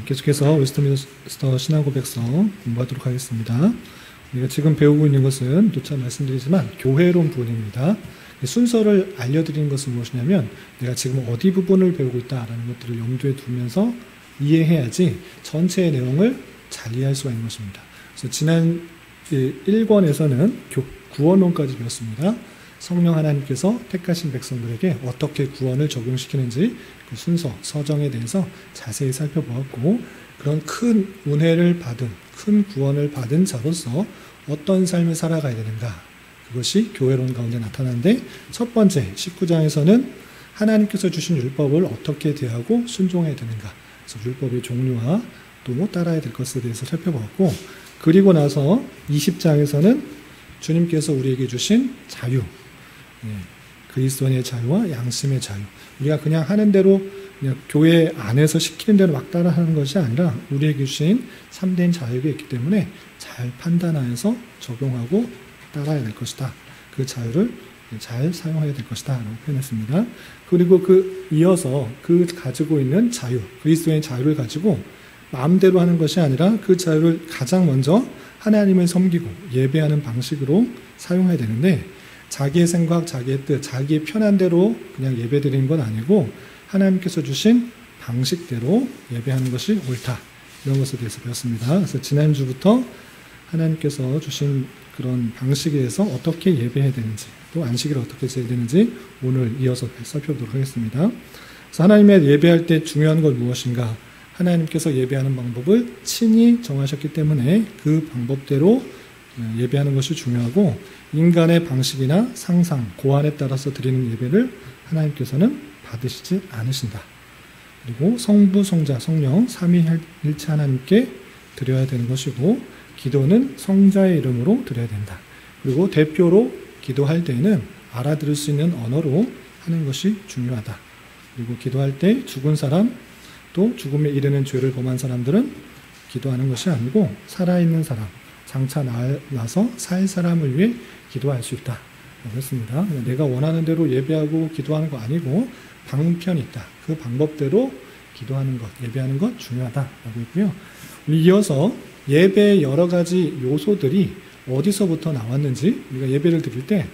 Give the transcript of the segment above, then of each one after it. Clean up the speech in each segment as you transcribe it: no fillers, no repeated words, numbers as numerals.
계속해서 웨스트민스터 신앙고백서 공부하도록 하겠습니다. 우리가 지금 배우고 있는 것은 누차 말씀드리지만 교회론 부분입니다. 순서를 알려드리는 것은 무엇이냐면 내가 지금 어디 부분을 배우고 있다라는 것들을 염두에 두면서 이해해야지 전체의 내용을 잘 이해할 수가 있는 것입니다. 그래서 지난 1권에서는 구원론까지 배웠습니다. 성령 하나님께서 택하신 백성들에게 어떻게 구원을 적용시키는지 그 순서, 서정에 대해서 자세히 살펴보았고, 그런 큰 은혜를 받은, 큰 구원을 받은 자로서 어떤 삶을 살아가야 되는가, 그것이 교회론 가운데 나타나는데, 첫 번째 19장에서는 하나님께서 주신 율법을 어떻게 대하고 순종해야 되는가, 그래서 율법의 종류와 또 따라야 될 것에 대해서 살펴보았고, 그리고 나서 20장에서는 주님께서 우리에게 주신 자유, 그리스도인의 자유와 양심의 자유, 우리가 그냥 하는 대로 그냥 교회 안에서 시키는 대로 막 따라하는 것이 아니라 우리에게 주신 참된 자유가 있기 때문에 잘 판단하여서 적용하고 따라야 될 것이다. 그 자유를 잘 사용해야 될 것이다 라고 표현했습니다. 그리고 이어서 가지고 있는 자유, 그리스도의 자유를 가지고 마음대로 하는 것이 아니라 그 자유를 가장 먼저 하나님을 섬기고 예배하는 방식으로 사용해야 되는데, 자기의 생각, 자기의 뜻, 자기의 편한 대로 그냥 예배드리는 건 아니고 하나님께서 주신 방식대로 예배하는 것이 옳다, 이런 것에 대해서 배웠습니다. 그래서 지난주부터 하나님께서 주신 그런 방식에 대해서 어떻게 예배해야 되는지, 또 안식일을 어떻게 지내야 되는지 오늘 이어서 살펴보도록 하겠습니다. 그래서 하나님의 예배할 때 중요한 건 무엇인가? 하나님께서 예배하는 방법을 친히 정하셨기 때문에 그 방법대로 예배하는 것이 중요하고, 인간의 방식이나 상상, 고안에 따라서 드리는 예배를 하나님께서는 받으시지 않으신다. 그리고 성부, 성자, 성령, 삼위일체 하나님께 드려야 되는 것이고, 기도는 성자의 이름으로 드려야 된다. 그리고 대표로 기도할 때에는 알아들을 수 있는 언어로 하는 것이 중요하다. 그리고 기도할 때 죽은 사람, 또 죽음에 이르는 죄를 범한 사람들은 기도하는 것이 아니고 살아있는 사람, 장차 나서 살 사람을 위해 기도할 수 있다 라고 했습니다. 내가 원하는 대로 예배하고 기도하는 거 아니고 방편이 있다. 그 방법대로 기도하는 것, 예배하는 것 중요하다라고 했고요. 이어서 예배의 여러 가지 요소들이 어디서부터 나왔는지, 우리가 예배를 드릴 때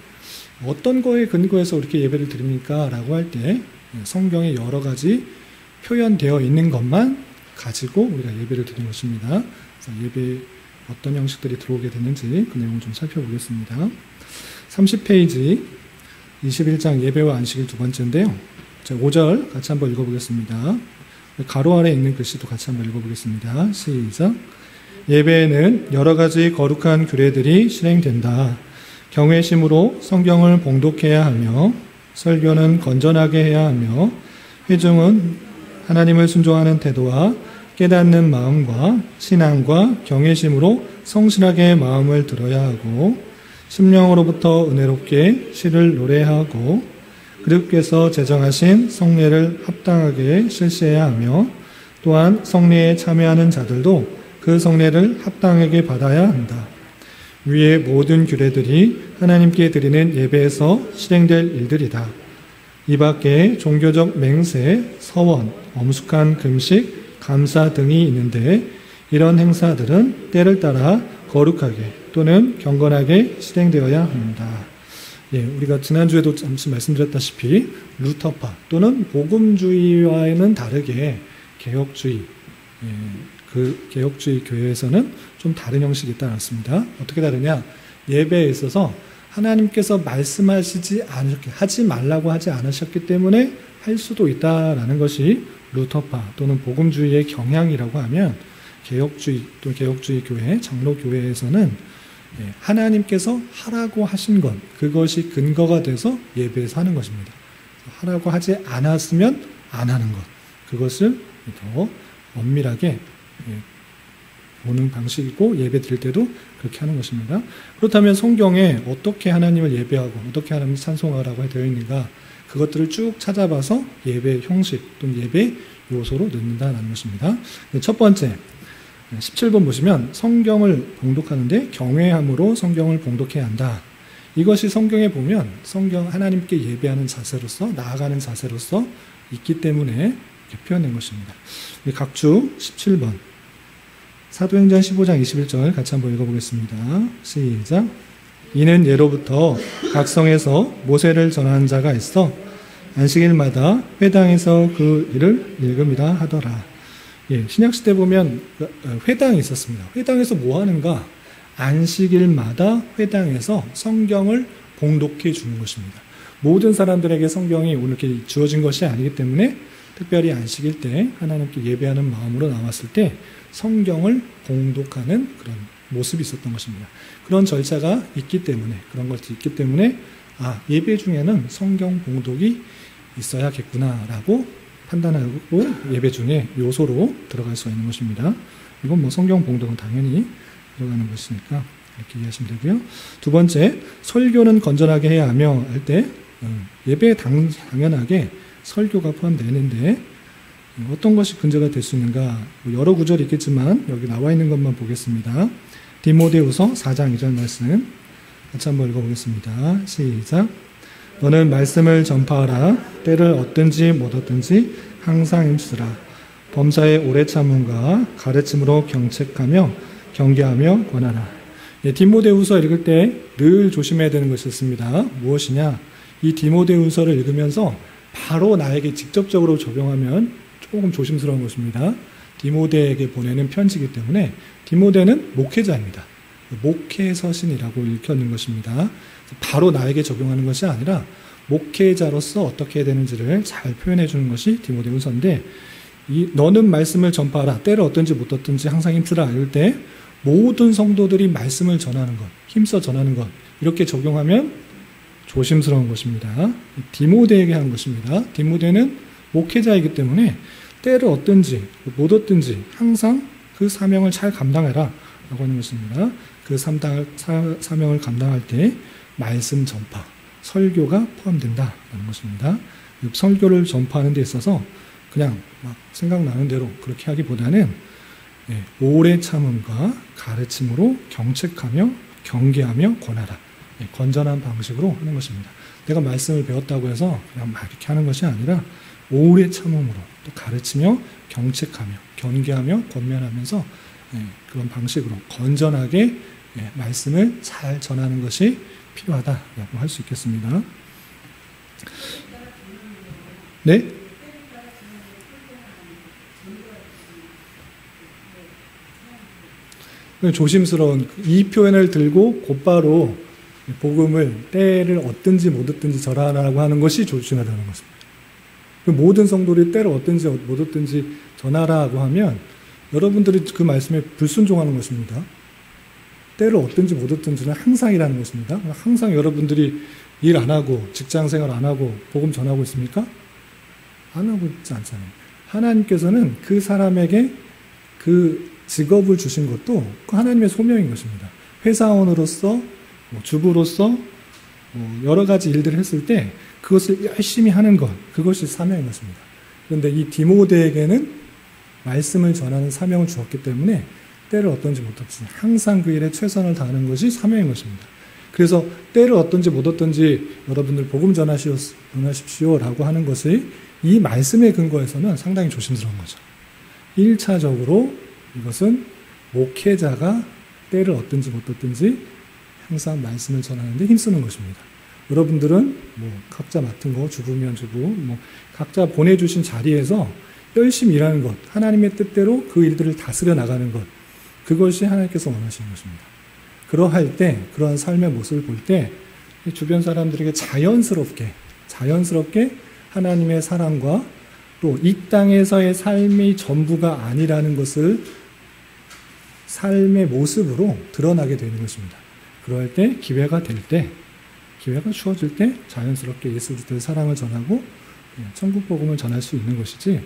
어떤 거에 근거해서 이렇게 예배를 드립니까? 라고 할 때 성경에 여러 가지 표현되어 있는 것만 가지고 우리가 예배를 드리는 것입니다. 그래서 예배에 어떤 형식들이 들어오게 됐는지 그 내용을 좀 살펴보겠습니다. 30페이지 21장 예배와 안식일 두 번째인데요. 5절 같이 한번 읽어보겠습니다. 가로 아래 있는 글씨도 같이 한번 읽어보겠습니다. 시작. 예배에는 여러 가지 거룩한 규례들이 실행된다. 경외심으로 성경을 봉독해야 하며, 설교는 건전하게 해야 하며, 회중은 하나님을 순종하는 태도와 깨닫는 마음과 신앙과 경외심으로 성실하게 마음을 들어야 하고, 심령으로부터 은혜롭게 시를 노래하고, 그리스도께서 제정하신 성례를 합당하게 실시해야 하며, 또한 성례에 참여하는 자들도 그 성례를 합당하게 받아야 한다. 위의 모든 규례들이 하나님께 드리는 예배에서 실행될 일들이다. 이 밖에 종교적 맹세, 서원, 엄숙한 금식, 감사 등이 있는데, 이런 행사들은 때를 따라 거룩하게 또는 경건하게 실행되어야 합니다. 우리가 지난주에도 잠시 말씀드렸다시피 루터파 또는 복음주의와는 다르게 개혁주의, 그 개혁주의 교회에서는 좀 다른 형식이 있다고 했습니다. 어떻게 다르냐? 예배에 있어서 하나님께서 말씀하시지 않으셨기, 하지 말라고 하지 않으셨기 때문에 할 수도 있다라는 것이 루터파 또는 복음주의의 경향이라고 하면, 개혁주의 또는 개혁주의 교회, 장로교회에서는 하나님께서 하라고 하신 것, 그것이 근거가 돼서 예배에서 하는 것입니다. 하라고 하지 않았으면 안 하는 것, 그것을 더 엄밀하게 보는 방식이고, 예배 드릴 때도 그렇게 하는 것입니다. 그렇다면 성경에 어떻게 하나님을 예배하고 어떻게 하나님을 찬송하라고 되어 있는가, 그것들을 쭉 찾아봐서 예배 형식 또는 예배 요소로 넣는다는 것입니다. 첫 번째 17번 보시면 성경을 봉독하는데 경외함으로 성경을 봉독해야 한다. 이것이 성경에 보면 성경 하나님께 예배하는 자세로서, 나아가는 자세로서 있기 때문에 이렇게 표현된 것입니다. 각주 17번. 사도행전 15장 21절 같이 한번 읽어보겠습니다. 시작. 이는 예로부터 각 성에서 모세를 전하는 자가 있어 안식일마다 회당에서 그 일을 읽음이라 하더라. 예, 신약시대 보면 회당이 있었습니다. 회당에서 뭐 하는가? 안식일마다 회당에서 성경을 봉독해 주는 것입니다. 모든 사람들에게 성경이 오늘 이렇게 주어진 것이 아니기 때문에 특별히 안식일 때 하나님께 예배하는 마음으로 나왔을 때 성경을 봉독하는 그런 모습이 있었던 것입니다. 그런 절차가 있기 때문에, 그런 것이 있기 때문에 예배 중에는 성경 봉독이 있어야겠구나라고 판단하고 예배 중에 요소로 들어갈 수가 있는 것입니다. 이건 뭐 성경 봉독은 당연히 들어가는 것이니까 이렇게 이해하시면 되고요. 두 번째, 설교는 건전하게 해야 하며 할 때 예배에 당연하게 설교가 포함되는데 어떤 것이 근저가 될 수 있는가? 여러 구절이 있겠지만 여기 나와 있는 것만 보겠습니다. 디모데후서 4장 2절 말씀 같이 한번 읽어보겠습니다. 시작. 너는 말씀을 전파하라. 때를 얻든지 못 얻든지 항상 힘쓰라. 범사의 오래 참음과 가르침으로 경책하며 경계하며 권하라. 예, 디모데후서 읽을 때 늘 조심해야 되는 것이 있습니다. 무엇이냐? 이 디모데후서를 읽으면서 바로 나에게 직접적으로 적용하면 조금 조심스러운 것입니다. 디모데에게 보내는 편지이기 때문에 디모데는 목회자입니다. 목회 서신이라고 읽혀있는 것입니다. 바로 나에게 적용하는 것이 아니라 목회자로서 어떻게 해야 되는지를 잘 표현해 주는 것이 디모데후서인데 너는 말씀을 전파하라. 때를 얻든지 못 얻든지 항상 힘쓰라. 이럴 때 모든 성도들이 말씀을 전하는 것, 힘써 전하는 것 이렇게 적용하면 조심스러운 것입니다. 디모데에게 한 것입니다. 디모데는 목회자이기 때문에 때를 얻든지 못 얻든지 항상 그 사명을 잘 감당해라 라고 하는 것입니다. 그 사명을 감당할 때 말씀 전파, 설교가 포함된다라는 것입니다. 설교를 전파하는 데 있어서 그냥 막 생각나는 대로 그렇게 하기보다는 오래 참음과 가르침으로 경책하며 경계하며 권하라. 건전한 방식으로 하는 것입니다. 내가 말씀을 배웠다고 해서 그냥 막 이렇게 하는 것이 아니라 오래 참음으로 또 가르치며 경책하며 경계하며 권면하면서 그런 방식으로 건전하게 말씀을 잘 전하는 것이 필요하다라고 할 수 있겠습니다. 네? 조심스러운 이 표현을 들고 곧바로 복음을 때를 얻든지 못 얻든지 전하라고 하는 것이 조심하다는 것입니다. 모든 성도들이 때를 얻든지 못 얻든지 전하라고 하면 여러분들이 그 말씀에 불순종하는 것입니다. 때를 얻든지 못 얻든지는 항상이라는 것입니다. 항상 여러분들이 일 안 하고 직장생활 안 하고 복음 전하고 있습니까? 안 하고 있지 않잖아요. 하나님께서는 그 사람에게 그 직업을 주신 것도 그 하나님의 소명인 것입니다. 회사원으로서 주부로서 여러 가지 일들을 했을 때 그것을 열심히 하는 것, 그것이 사명인 것입니다. 그런데 이 디모데에게는 말씀을 전하는 사명을 주었기 때문에 때를 얻든지 못 얻든지 항상 그 일에 최선을 다하는 것이 사명인 것입니다. 그래서 때를 얻든지 못 얻든지 여러분들 복음 전하십시오라고 하는 것이 이 말씀의 근거에서는 상당히 조심스러운 거죠. 1차적으로 이것은 목회자가 때를 얻든지 못 얻든지 항상 말씀을 전하는데 힘쓰는 것입니다. 여러분들은 각자 맡은 거, 주부면 주부, 각자 보내주신 자리에서 열심히 일하는 것, 하나님의 뜻대로 그 일들을 다스려 나가는 것, 그것이 하나님께서 원하시는 것입니다. 그러할 때, 그러한 삶의 모습을 볼 때 주변 사람들에게 자연스럽게 하나님의 사랑과 또 이 땅에서의 삶이 전부가 아니라는 것을 삶의 모습으로 드러나게 되는 것입니다. 그럴 때 기회가 주어질 때 자연스럽게 예수 그리스도의 사랑을 전하고 천국 복음을 전할 수 있는 것이지,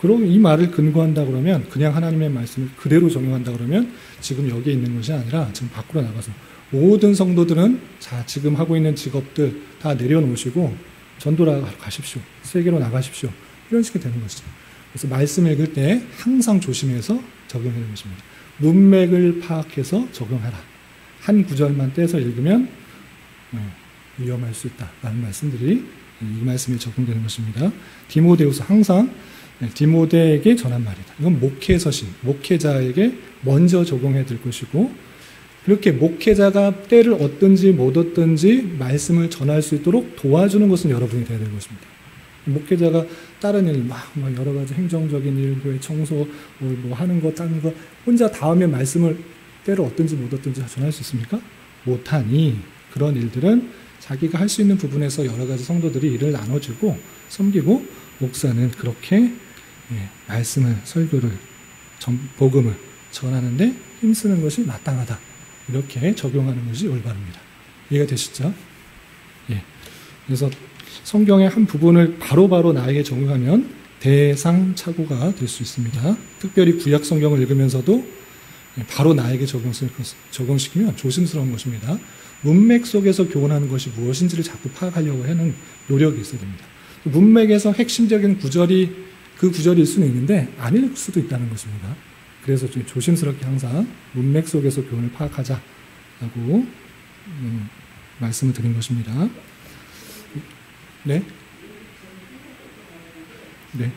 그리고 이 말을 근거한다 그러면 그냥 하나님의 말씀을 그대로 적용한다 그러면 지금 여기에 있는 것이 아니라 지금 밖으로 나가서 모든 성도들은 지금 하고 있는 직업들 다 내려놓으시고 전도를 가십시오. 세계로 나가십시오. 이런 식이 되는 것이죠. 그래서 말씀을 읽을 때 항상 조심해서 적용하는 것입니다. 문맥을 파악해서 적용하라. 한 구절만 떼서 읽으면 위험할 수 있다라는 말씀들이 이 말씀에 적용되는 것입니다. 디모데후서 항상 디모데에게 전한 말이다. 이건 목회서신, 목회자에게 먼저 적용해야 될 것이고, 그렇게 목회자가 때를 얻든지 못 얻든지 말씀을 전할 수 있도록 도와주는 것은 여러분이 되어야 되는 것입니다. 목회자가 다른 일, 막 여러 가지 행정적인 일, 교회 청소, 뭐 하는 거, 다른 거, 혼자 다 하면 말씀을 때를 얻든지 못 얻든지 전할 수 있습니까? 못하니, 그런 일들은 자기가 할 수 있는 부분에서 여러 가지 성도들이 일을 나눠주고 섬기고, 목사는 그렇게 말씀을, 설교를, 복음을 전하는데 힘쓰는 것이 마땅하다. 이렇게 적용하는 것이 올바릅니다. 이해가 되시죠? 예. 그래서 성경의 한 부분을 바로바로 나에게 적용하면 대상착오가 될 수 있습니다. 특별히 구약 성경을 읽으면서도 바로 나에게 적용시키면 조심스러운 것입니다. 문맥 속에서 교훈하는 것이 무엇인지를 자꾸 파악하려고 하는 노력이 있어야 됩니다. 문맥에서 핵심적인 구절이 그 구절일 수는 있는데 아닐 수도 있다는 것입니다. 그래서 좀 조심스럽게 항상 문맥 속에서 교훈을 파악하자라고 말씀을 드린 것입니다. 네? 네.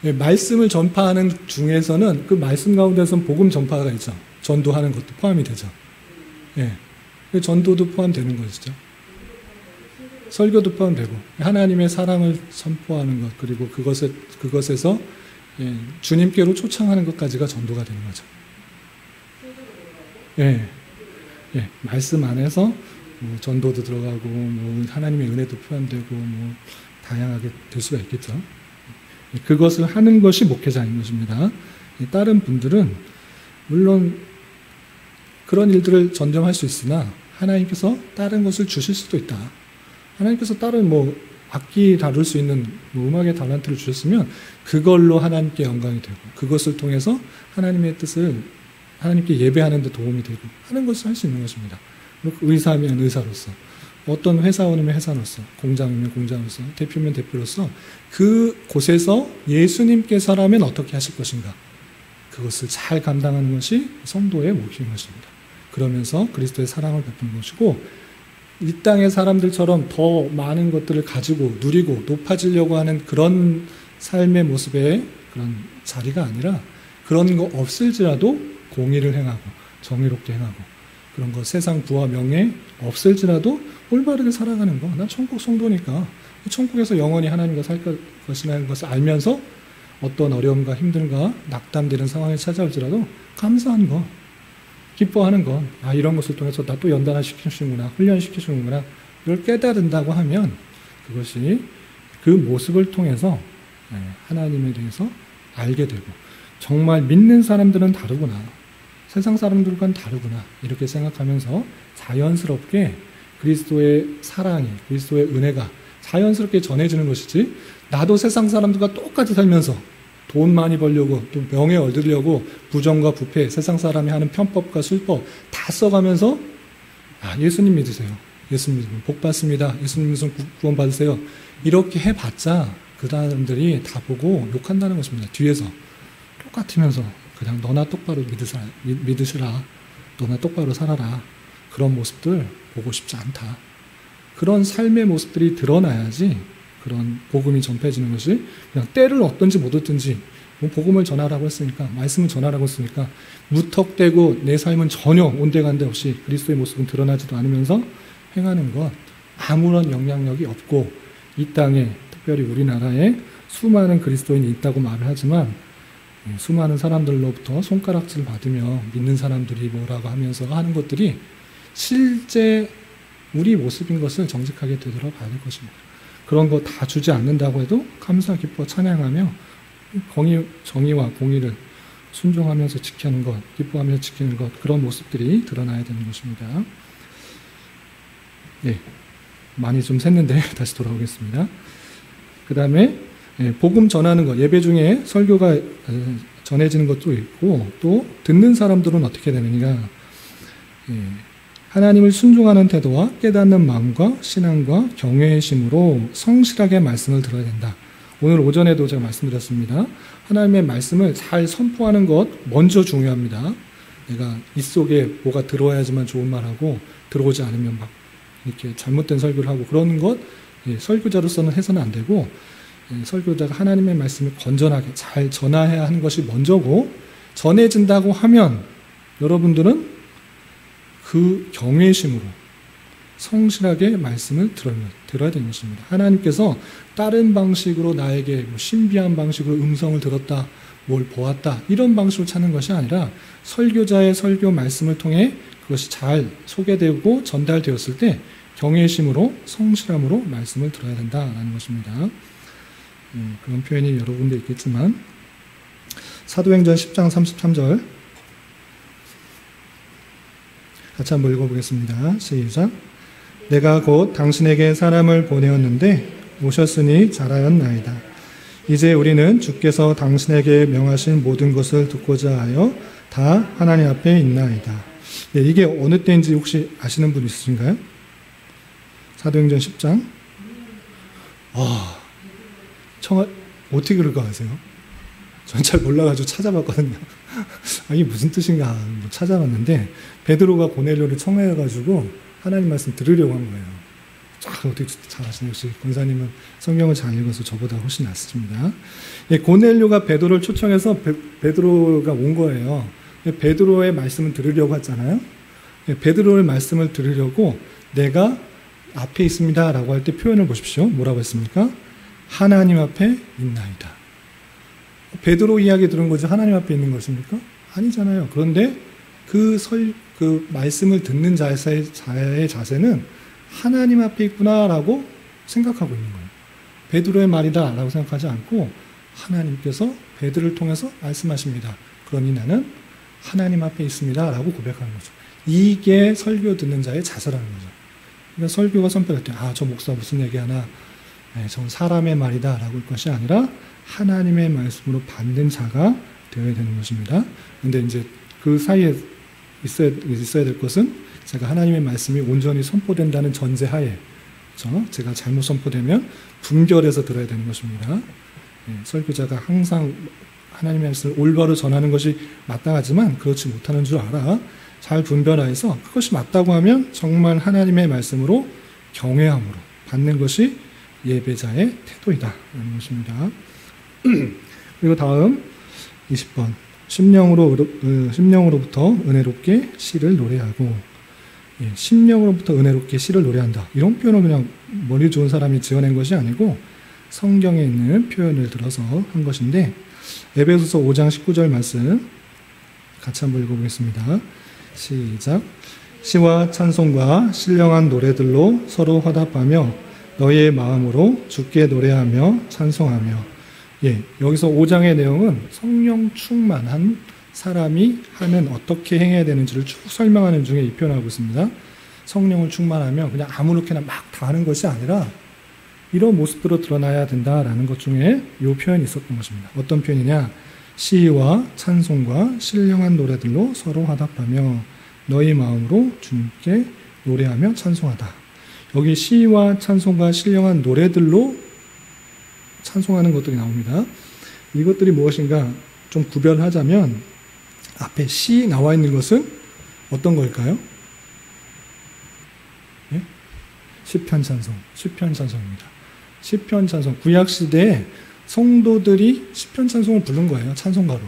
네, 말씀을 전파하는 중에서는 그 말씀 가운데서는 복음 전파가 있죠. 전도하는 것도 포함이 되죠. 예. 전도도 포함되는 것이죠. 설교도 포함되고, 하나님의 사랑을 선포하는 것, 그리고 그것에서 주님께로 초청하는 것까지가 전도가 되는 거죠. 예. 예. 말씀 안에서 뭐 전도도 들어가고, 뭐 하나님의 은혜도 포함되고, 뭐 다양하게 될 수가 있겠죠. 그것을 하는 것이 목회자인 것입니다. 다른 분들은 물론 그런 일들을 전점할 수 있으나 하나님께서 다른 것을 주실 수도 있다. 하나님께서 다른 뭐 악기 다룰 수 있는 뭐 음악의 달란트를 주셨으면 그걸로 하나님께 영광이 되고, 그것을 통해서 하나님의 뜻을 하나님께 예배하는 데 도움이 되고 하는 것을 할 수 있는 것입니다. 의사면 의사로서, 어떤 회사원이면 회사로서, 공장이면 공장으로서, 대표면 대표로서 그 곳에서 예수님께서라면 어떻게 하실 것인가, 그것을 잘 감당하는 것이 성도의 몫인 것입니다. 그러면서 그리스도의 사랑을 베푸는 것이고, 이 땅의 사람들처럼 더 많은 것들을 가지고 누리고 높아지려고 하는 그런 삶의 모습의 그런 자리가 아니라, 그런 거 없을지라도 공의를 행하고 정의롭게 행하고, 그런 거 세상 부와 명예 없을지라도 올바르게 살아가는 거. 난 천국 성도니까 천국에서 영원히 하나님과 살 것이라는 것을 알면서 어떤 어려움과 힘듦과 낙담되는 상황이 찾아올지라도 감사한 거, 기뻐하는 것, 이런 것을 통해서 나 또 연단시키시는구나, 훈련시키시는구나, 이걸 깨달은다고 하면 그것이 그 모습을 통해서 하나님에 대해서 알게 되고, 정말 믿는 사람들은 다르구나, 세상 사람들과는 다르구나, 이렇게 생각하면서 자연스럽게 그리스도의 사랑이, 그리스도의 은혜가 자연스럽게 전해지는 것이지, 나도 세상 사람들과 똑같이 살면서 돈 많이 벌려고, 또 명예 얻으려고 부정과 부패, 세상 사람이 하는 편법과 술법 다 써가면서 예수님 믿으세요, 예수님 믿으면 복 받습니다, 예수님 믿으면 구원 받으세요, 이렇게 해봤자 그 사람들이 다 보고 욕한다는 것입니다. 뒤에서 똑같으면서 그냥 너나 똑바로 믿으시라, 너나 똑바로 살아라, 그런 모습들 보고 싶지 않다. 그런 삶의 모습들이 드러나야지 그런 복음이 전파해지는 것이, 그냥 때를 얻든지 못 얻든지 뭐 복음을 전하라고 했으니까, 말씀을 전하라고 했으니까 무턱대고 내 삶은 전혀 온데간데 없이 그리스도의 모습은 드러나지도 않으면서 행하는 것, 아무런 영향력이 없고, 이 땅에 특별히 우리나라에 수많은 그리스도인이 있다고 말을 하지만 수많은 사람들로부터 손가락질 받으며 믿는 사람들이 뭐라고 하면서 하는 것들이 실제 우리 모습인 것을 정직하게 되돌아봐야 될 것입니다. 그런 거 다 주지 않는다고 해도 감사, 기뻐, 찬양하며 정의와 공의를 순종하면서 지키는 것, 기뻐하면서 지키는 것, 그런 모습들이 드러나야 되는 것입니다. 네, 많이 좀 샜는데 다시 돌아오겠습니다. 그 다음에 복음 전하는 것, 예배 중에 설교가 전해지는 것도 있고, 또 듣는 사람들은 어떻게 되느냐, 하나님을 순종하는 태도와 깨닫는 마음과 신앙과 경외의 심으로 성실하게 말씀을 들어야 된다. 오늘 오전에도 제가 말씀드렸습니다. 하나님의 말씀을 잘 선포하는 것 먼저 중요합니다. 내가 입 속에 뭐가 들어와야지만 좋은 말하고, 들어오지 않으면 막 이렇게 잘못된 설교를 하고 그러는 것 설교자로서는 해서는 안 되고 설교자가 하나님의 말씀을 건전하게 잘 전해야 하는 것이 먼저고 전해진다고 하면 여러분들은 그 경외심으로 성실하게 말씀을 들어야 되는 것입니다. 하나님께서 다른 방식으로 나에게 신비한 방식으로 음성을 들었다, 뭘 보았다 이런 방식으로 찾는 것이 아니라 설교자의 설교 말씀을 통해 그것이 잘 소개되고 전달되었을 때 경외심으로 성실함으로 말씀을 들어야 된다라는 것입니다. 그런 표현이 여러 군데 있겠지만 사도행전 10장 33절 같이 한번 읽어보겠습니다. 시작. 내가 곧 당신에게 사람을 보내었는데 오셨으니 잘하였나이다. 이제 우리는 주께서 당신에게 명하신 모든 것을 듣고자 하여 다 하나님 앞에 있나이다. 이게 어느 때인지 혹시 아시는 분 있으신가요? 사도행전 10장. 어떻게 그럴 것 같으세요? 전 잘 몰라가지고 찾아봤거든요. 이게 무슨 뜻인가 찾아봤는데 베드로가 고넬료를 청해가지고 하나님 말씀 들으려고 한 거예요. 어떻게 잘 아시네요. 역시 권사님은 성경을 잘 읽어서 저보다 훨씬 낫습니다. 고넬료가 베드로를 초청해서 베드로가 온 거예요. 베드로의 말씀을 들으려고 했잖아요. 베드로의 말씀을 들으려고 내가 앞에 있습니다 라고 할 때 표현을 보십시오. 뭐라고 했습니까? 하나님 앞에 있나이다. 베드로 이야기 들은 거지 하나님 앞에 있는 것입니까? 아니잖아요. 그런데 그 말씀을 듣는 자의 자세는 하나님 앞에 있구나라고 생각하고 있는 거예요. 베드로의 말이다 라고 생각하지 않고 하나님께서 베드로를 통해서 말씀하십니다. 그러니 나는 하나님 앞에 있습니다 라고 고백하는 거죠. 이게 설교 듣는 자의 자세라는 거죠. 그러니까 설교가 선포될 때 저 목사 무슨 얘기하나 전 사람의 말이다 라고 할 것이 아니라 하나님의 말씀으로 받는 자가 되어야 되는 것입니다. 그런데 이제 그 사이에 있어야 될 것은 제가 하나님의 말씀이 온전히 선포된다는 전제하에 제가 잘못 선포되면 분별해서 들어야 되는 것입니다. 설교자가 항상 하나님의 말씀을 올바로 전하는 것이 마땅하지만 그렇지 못하는 줄 알아 잘 분별하여서 그것이 맞다고 하면 정말 하나님의 말씀으로 경외함으로 받는 것이 예배자의 태도이다 라는 것입니다. 그리고 다음 20번 심령으로부터 은혜롭게 시를 노래하고 심령으로부터 은혜롭게 시를 노래한다. 이런 표현을 그냥 머리 좋은 사람이 지어낸 것이 아니고 성경에 있는 표현을 들어서 한 것인데 에베소서 5장 19절 말씀 같이 한번 읽어보겠습니다. 시작. 시와 찬송과 신령한 노래들로 서로 화답하며 너희의 마음으로 주께 노래하며 찬송하며. 여기서 5장의 내용은 성령 충만한 사람이 어떻게 행해야 되는지를 쭉 설명하는 중에 이 표현을 하고 있습니다. 성령을 충만하면 그냥 아무렇게나 막 다 하는 것이 아니라 이런 모습으로 드러나야 된다라는 것 중에 이 표현이 있었던 것입니다. 어떤 표현이냐? 시와 찬송과 신령한 노래들로 서로 화답하며 너희 마음으로 주님께 노래하며 찬송하다. 여기 시와 찬송과 신령한 노래들로 찬송하는 것들이 나옵니다. 이것들이 무엇인가 좀 구별하자면 앞에 시 나와 있는 것은 어떤 걸까요? 시편 찬송입니다. 시편 찬송. 구약 시대에 성도들이 시편 찬송을 부른 거예요. 찬송가로.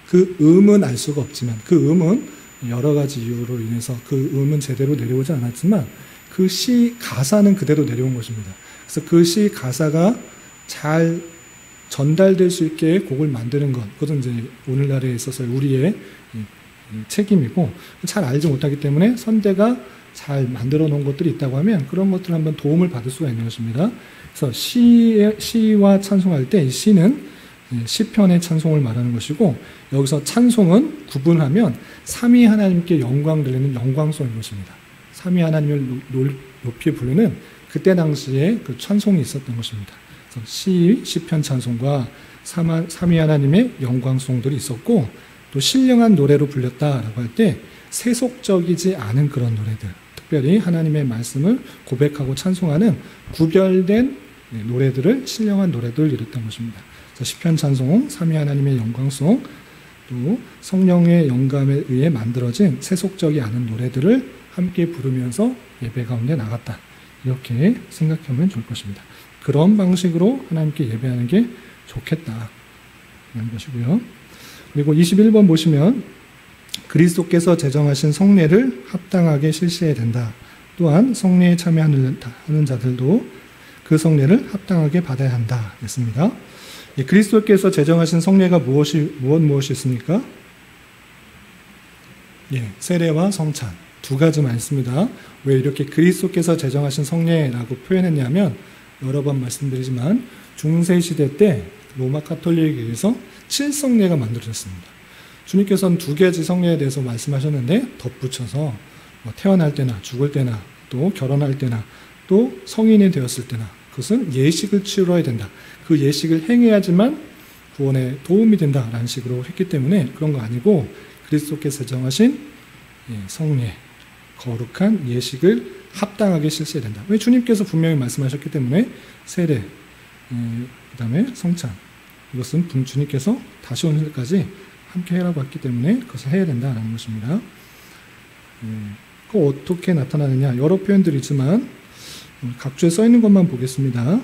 그 음은 알 수가 없지만 그 음은 여러 가지 이유로 인해서 그 음은 제대로 내려오지 않았지만 그 시 가사는 그대로 내려온 것입니다. 그래서 그 시 가사가 잘 전달될 수 있게 곡을 만드는 것, 그것은 이제 오늘날에 있어서 우리의 책임이고 잘 알지 못하기 때문에 선대가 잘 만들어 놓은 것들이 있다고 하면 그런 것들을 한번 도움을 받을 수가 있는 것입니다. 그래서 시와 찬송할 때 이 시는 시편의 찬송을 말하는 것이고 여기서 찬송은 구분하면 삼위 하나님께 영광 드리는 영광송인 것입니다. 삼위 하나님을 높이 부르는 그때 당시에 그 찬송이 있었던 것입니다. 그래서 시편 찬송과 삼위 하나님의 영광송들이 있었고 또 신령한 노래로 불렸다라고 할 때 세속적이지 않은 그런 노래들, 특별히 하나님의 말씀을 고백하고 찬송하는 구별된 노래들을 신령한 노래들을 이뤘던 것입니다. 시편 찬송, 삼위 하나님의 영광송, 또 성령의 영감에 의해 만들어진 세속적이 않은 노래들을 함께 부르면서 예배 가운데 나갔다. 이렇게 생각하면 좋을 것입니다. 그런 방식으로 하나님께 예배하는 게 좋겠다. 라는 것이고요. 그리고 21번 보시면 그리스도께서 제정하신 성례를 합당하게 실시해야 된다. 또한 성례에 참여하는 자들도 그 성례를 합당하게 받아야 한다. 했습니다. 그리스도께서 제정하신 성례가 무엇이 있습니까? 세례와 성찬 두 가지만 있습니다. 왜 이렇게 그리스도께서 제정하신 성례라고 표현했냐면 여러 번 말씀드리지만 중세시대 때 로마 가톨릭에서 7성례가 만들어졌습니다. 주님께서는 두 가지 성례에 대해서 말씀하셨는데 덧붙여서 태어날 때나 죽을 때나 또 결혼할 때나 또 성인이 되었을 때나 그것은 예식을 치러야 된다. 그 예식을 행해야지만 구원에 도움이 된다라는 식으로 했기 때문에 그런 거 아니고 그리스도께서 제정하신 성례, 거룩한 예식을 합당하게 실시해야 된다. 왜? 주님께서 분명히 말씀하셨기 때문에 세례, 그 다음에 성찬 이것은 주님께서 다시 오는 날까지 함께 해라고 했기 때문에 그것을 해야 된다는 것입니다. 그 어떻게 나타나느냐 여러 표현들이 있지만 각주에 써 있는 것만 보겠습니다.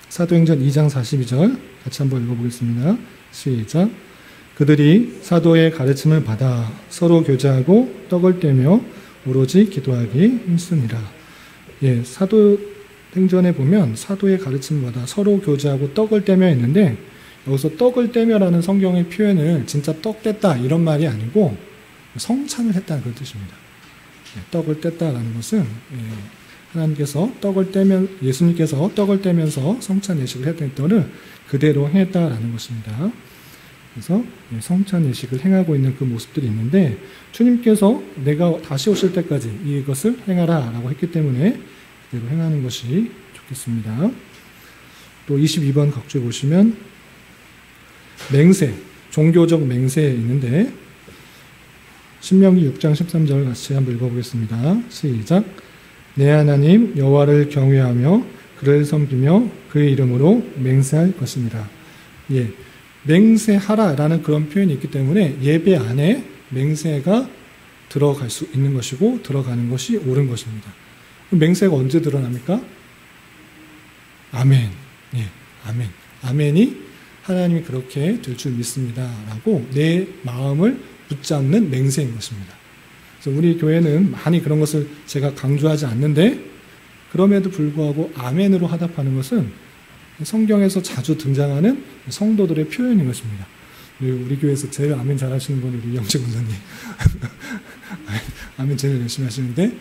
사도행전 2장 42절 같이 한번 읽어보겠습니다. 시작. 그들이 사도의 가르침을 받아 서로 교제하고 떡을 떼며 오로지 기도하기 힘쓰니라. 사도행전에 보면 사도의 가르침을 받아 서로 교제하고 떡을 떼며 있는데 여기서 떡을 떼며라는 성경의 표현을 진짜 떡 뗐다 이런 말이 아니고 성찬을 했다는 그런 뜻입니다. 떡을 뗐다라는 것은 하나님께서 예수님께서 떡을 떼면서 성찬 예식을 했던 때를 그대로 행했다라는 것입니다. 그래서 성찬 예식을 행하고 있는 그 모습들이 있는데 주님께서 내가 다시 오실 때까지 이것을 행하라 라고 했기 때문에 그대로 행하는 것이 좋겠습니다. 또 22번 각주에 보시면 맹세, 종교적 맹세 있는데 신명기 6장 13절 같이 한번 읽어보겠습니다. 시작. 내 하나님 여호와를 경외하며 그를 섬기며 그의 이름으로 맹세할 것입니다. 맹세하라라는 그런 표현이 있기 때문에 예배 안에 맹세가 들어갈 수 있는 것이고 들어가는 것이 옳은 것입니다. 맹세가 언제 드러납니까? 아멘. 아멘. 아멘이 하나님이 그렇게 될 줄 믿습니다. 라고 내 마음을 붙잡는 맹세인 것입니다. 그래서 우리 교회는 많이 그런 것을 제가 강조하지 않는데 그럼에도 불구하고 아멘으로 화답하는 것은 성경에서 자주 등장하는 성도들의 표현인 것입니다. 우리 교회에서 제일 아멘 잘하시는 분이 우리 영재 군사님. 아멘 제일 열심히 하시는데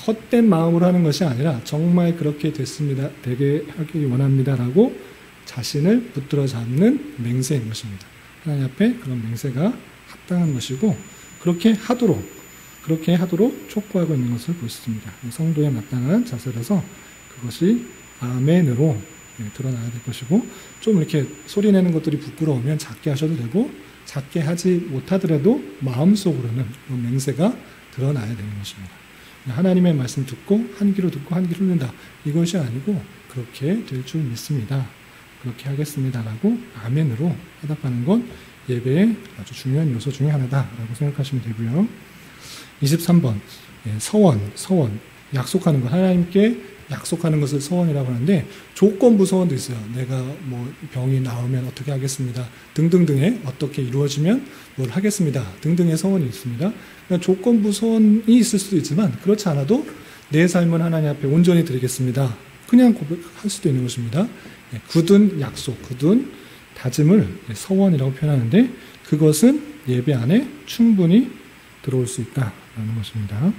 헛된 마음으로 하는 것이 아니라 정말 그렇게 됐습니다. 되게 하기 원합니다라고 자신을 붙들어 잡는 맹세인 것입니다. 하나님 앞에 그런 맹세가 합당한 것이고 그렇게 하도록 촉구하고 있는 것을 볼 수 있습니다. 성도의 마땅한 자세라서 그것이 아멘으로 드러나야 될 것이고 좀 이렇게 소리 내는 것들이 부끄러우면 작게 하셔도 되고 작게 하지 못하더라도 마음속으로는 그 맹세가 드러나야 되는 것입니다. 하나님의 말씀 듣고 한 귀로 듣고 한 귀로 듣는다. 이것이 아니고 그렇게 될 줄 믿습니다. 그렇게 하겠습니다라고 아멘으로 화답하는 건 예배의 아주 중요한 요소 중에 하나다라고 생각하시면 되고요. 23번 서원 약속하는 것 하나님께 약속하는 것을 서원이라고 하는데 조건부 서원도 있어요. 내가 뭐 병이 나오면 어떻게 하겠습니다. 등등등의 어떻게 이루어지면 뭘 하겠습니다. 등등의 서원이 있습니다. 그러니까 조건부 서원이 있을 수도 있지만 그렇지 않아도 내 삶은 하나님 앞에 온전히 드리겠습니다. 그냥 고백할 수도 있는 것입니다. 굳은 약속, 굳은 다짐을 서원이라고 표현하는데 그것은 예배 안에 충분히 들어올 수 있다라는 것입니다.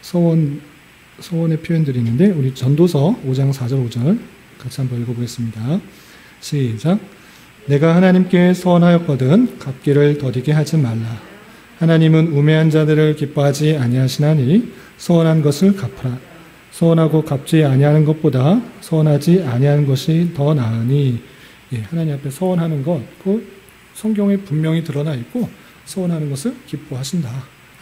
서원의 표현들이 있는데 우리 전도서 5장 4절 5절 같이 한번 읽어보겠습니다. 시작. 내가 하나님께 서원하였거든 갚기를 더디게 하지 말라. 하나님은 우매한 자들을 기뻐하지 아니하시나니 서원한 것을 갚으라. 서원하고 갚지 아니하는 것보다 서원하지 아니하는 것이 더 나으니 하나님 앞에 서원하는 것, 그 성경에 분명히 드러나 있고 서원하는 것을 기뻐하신다.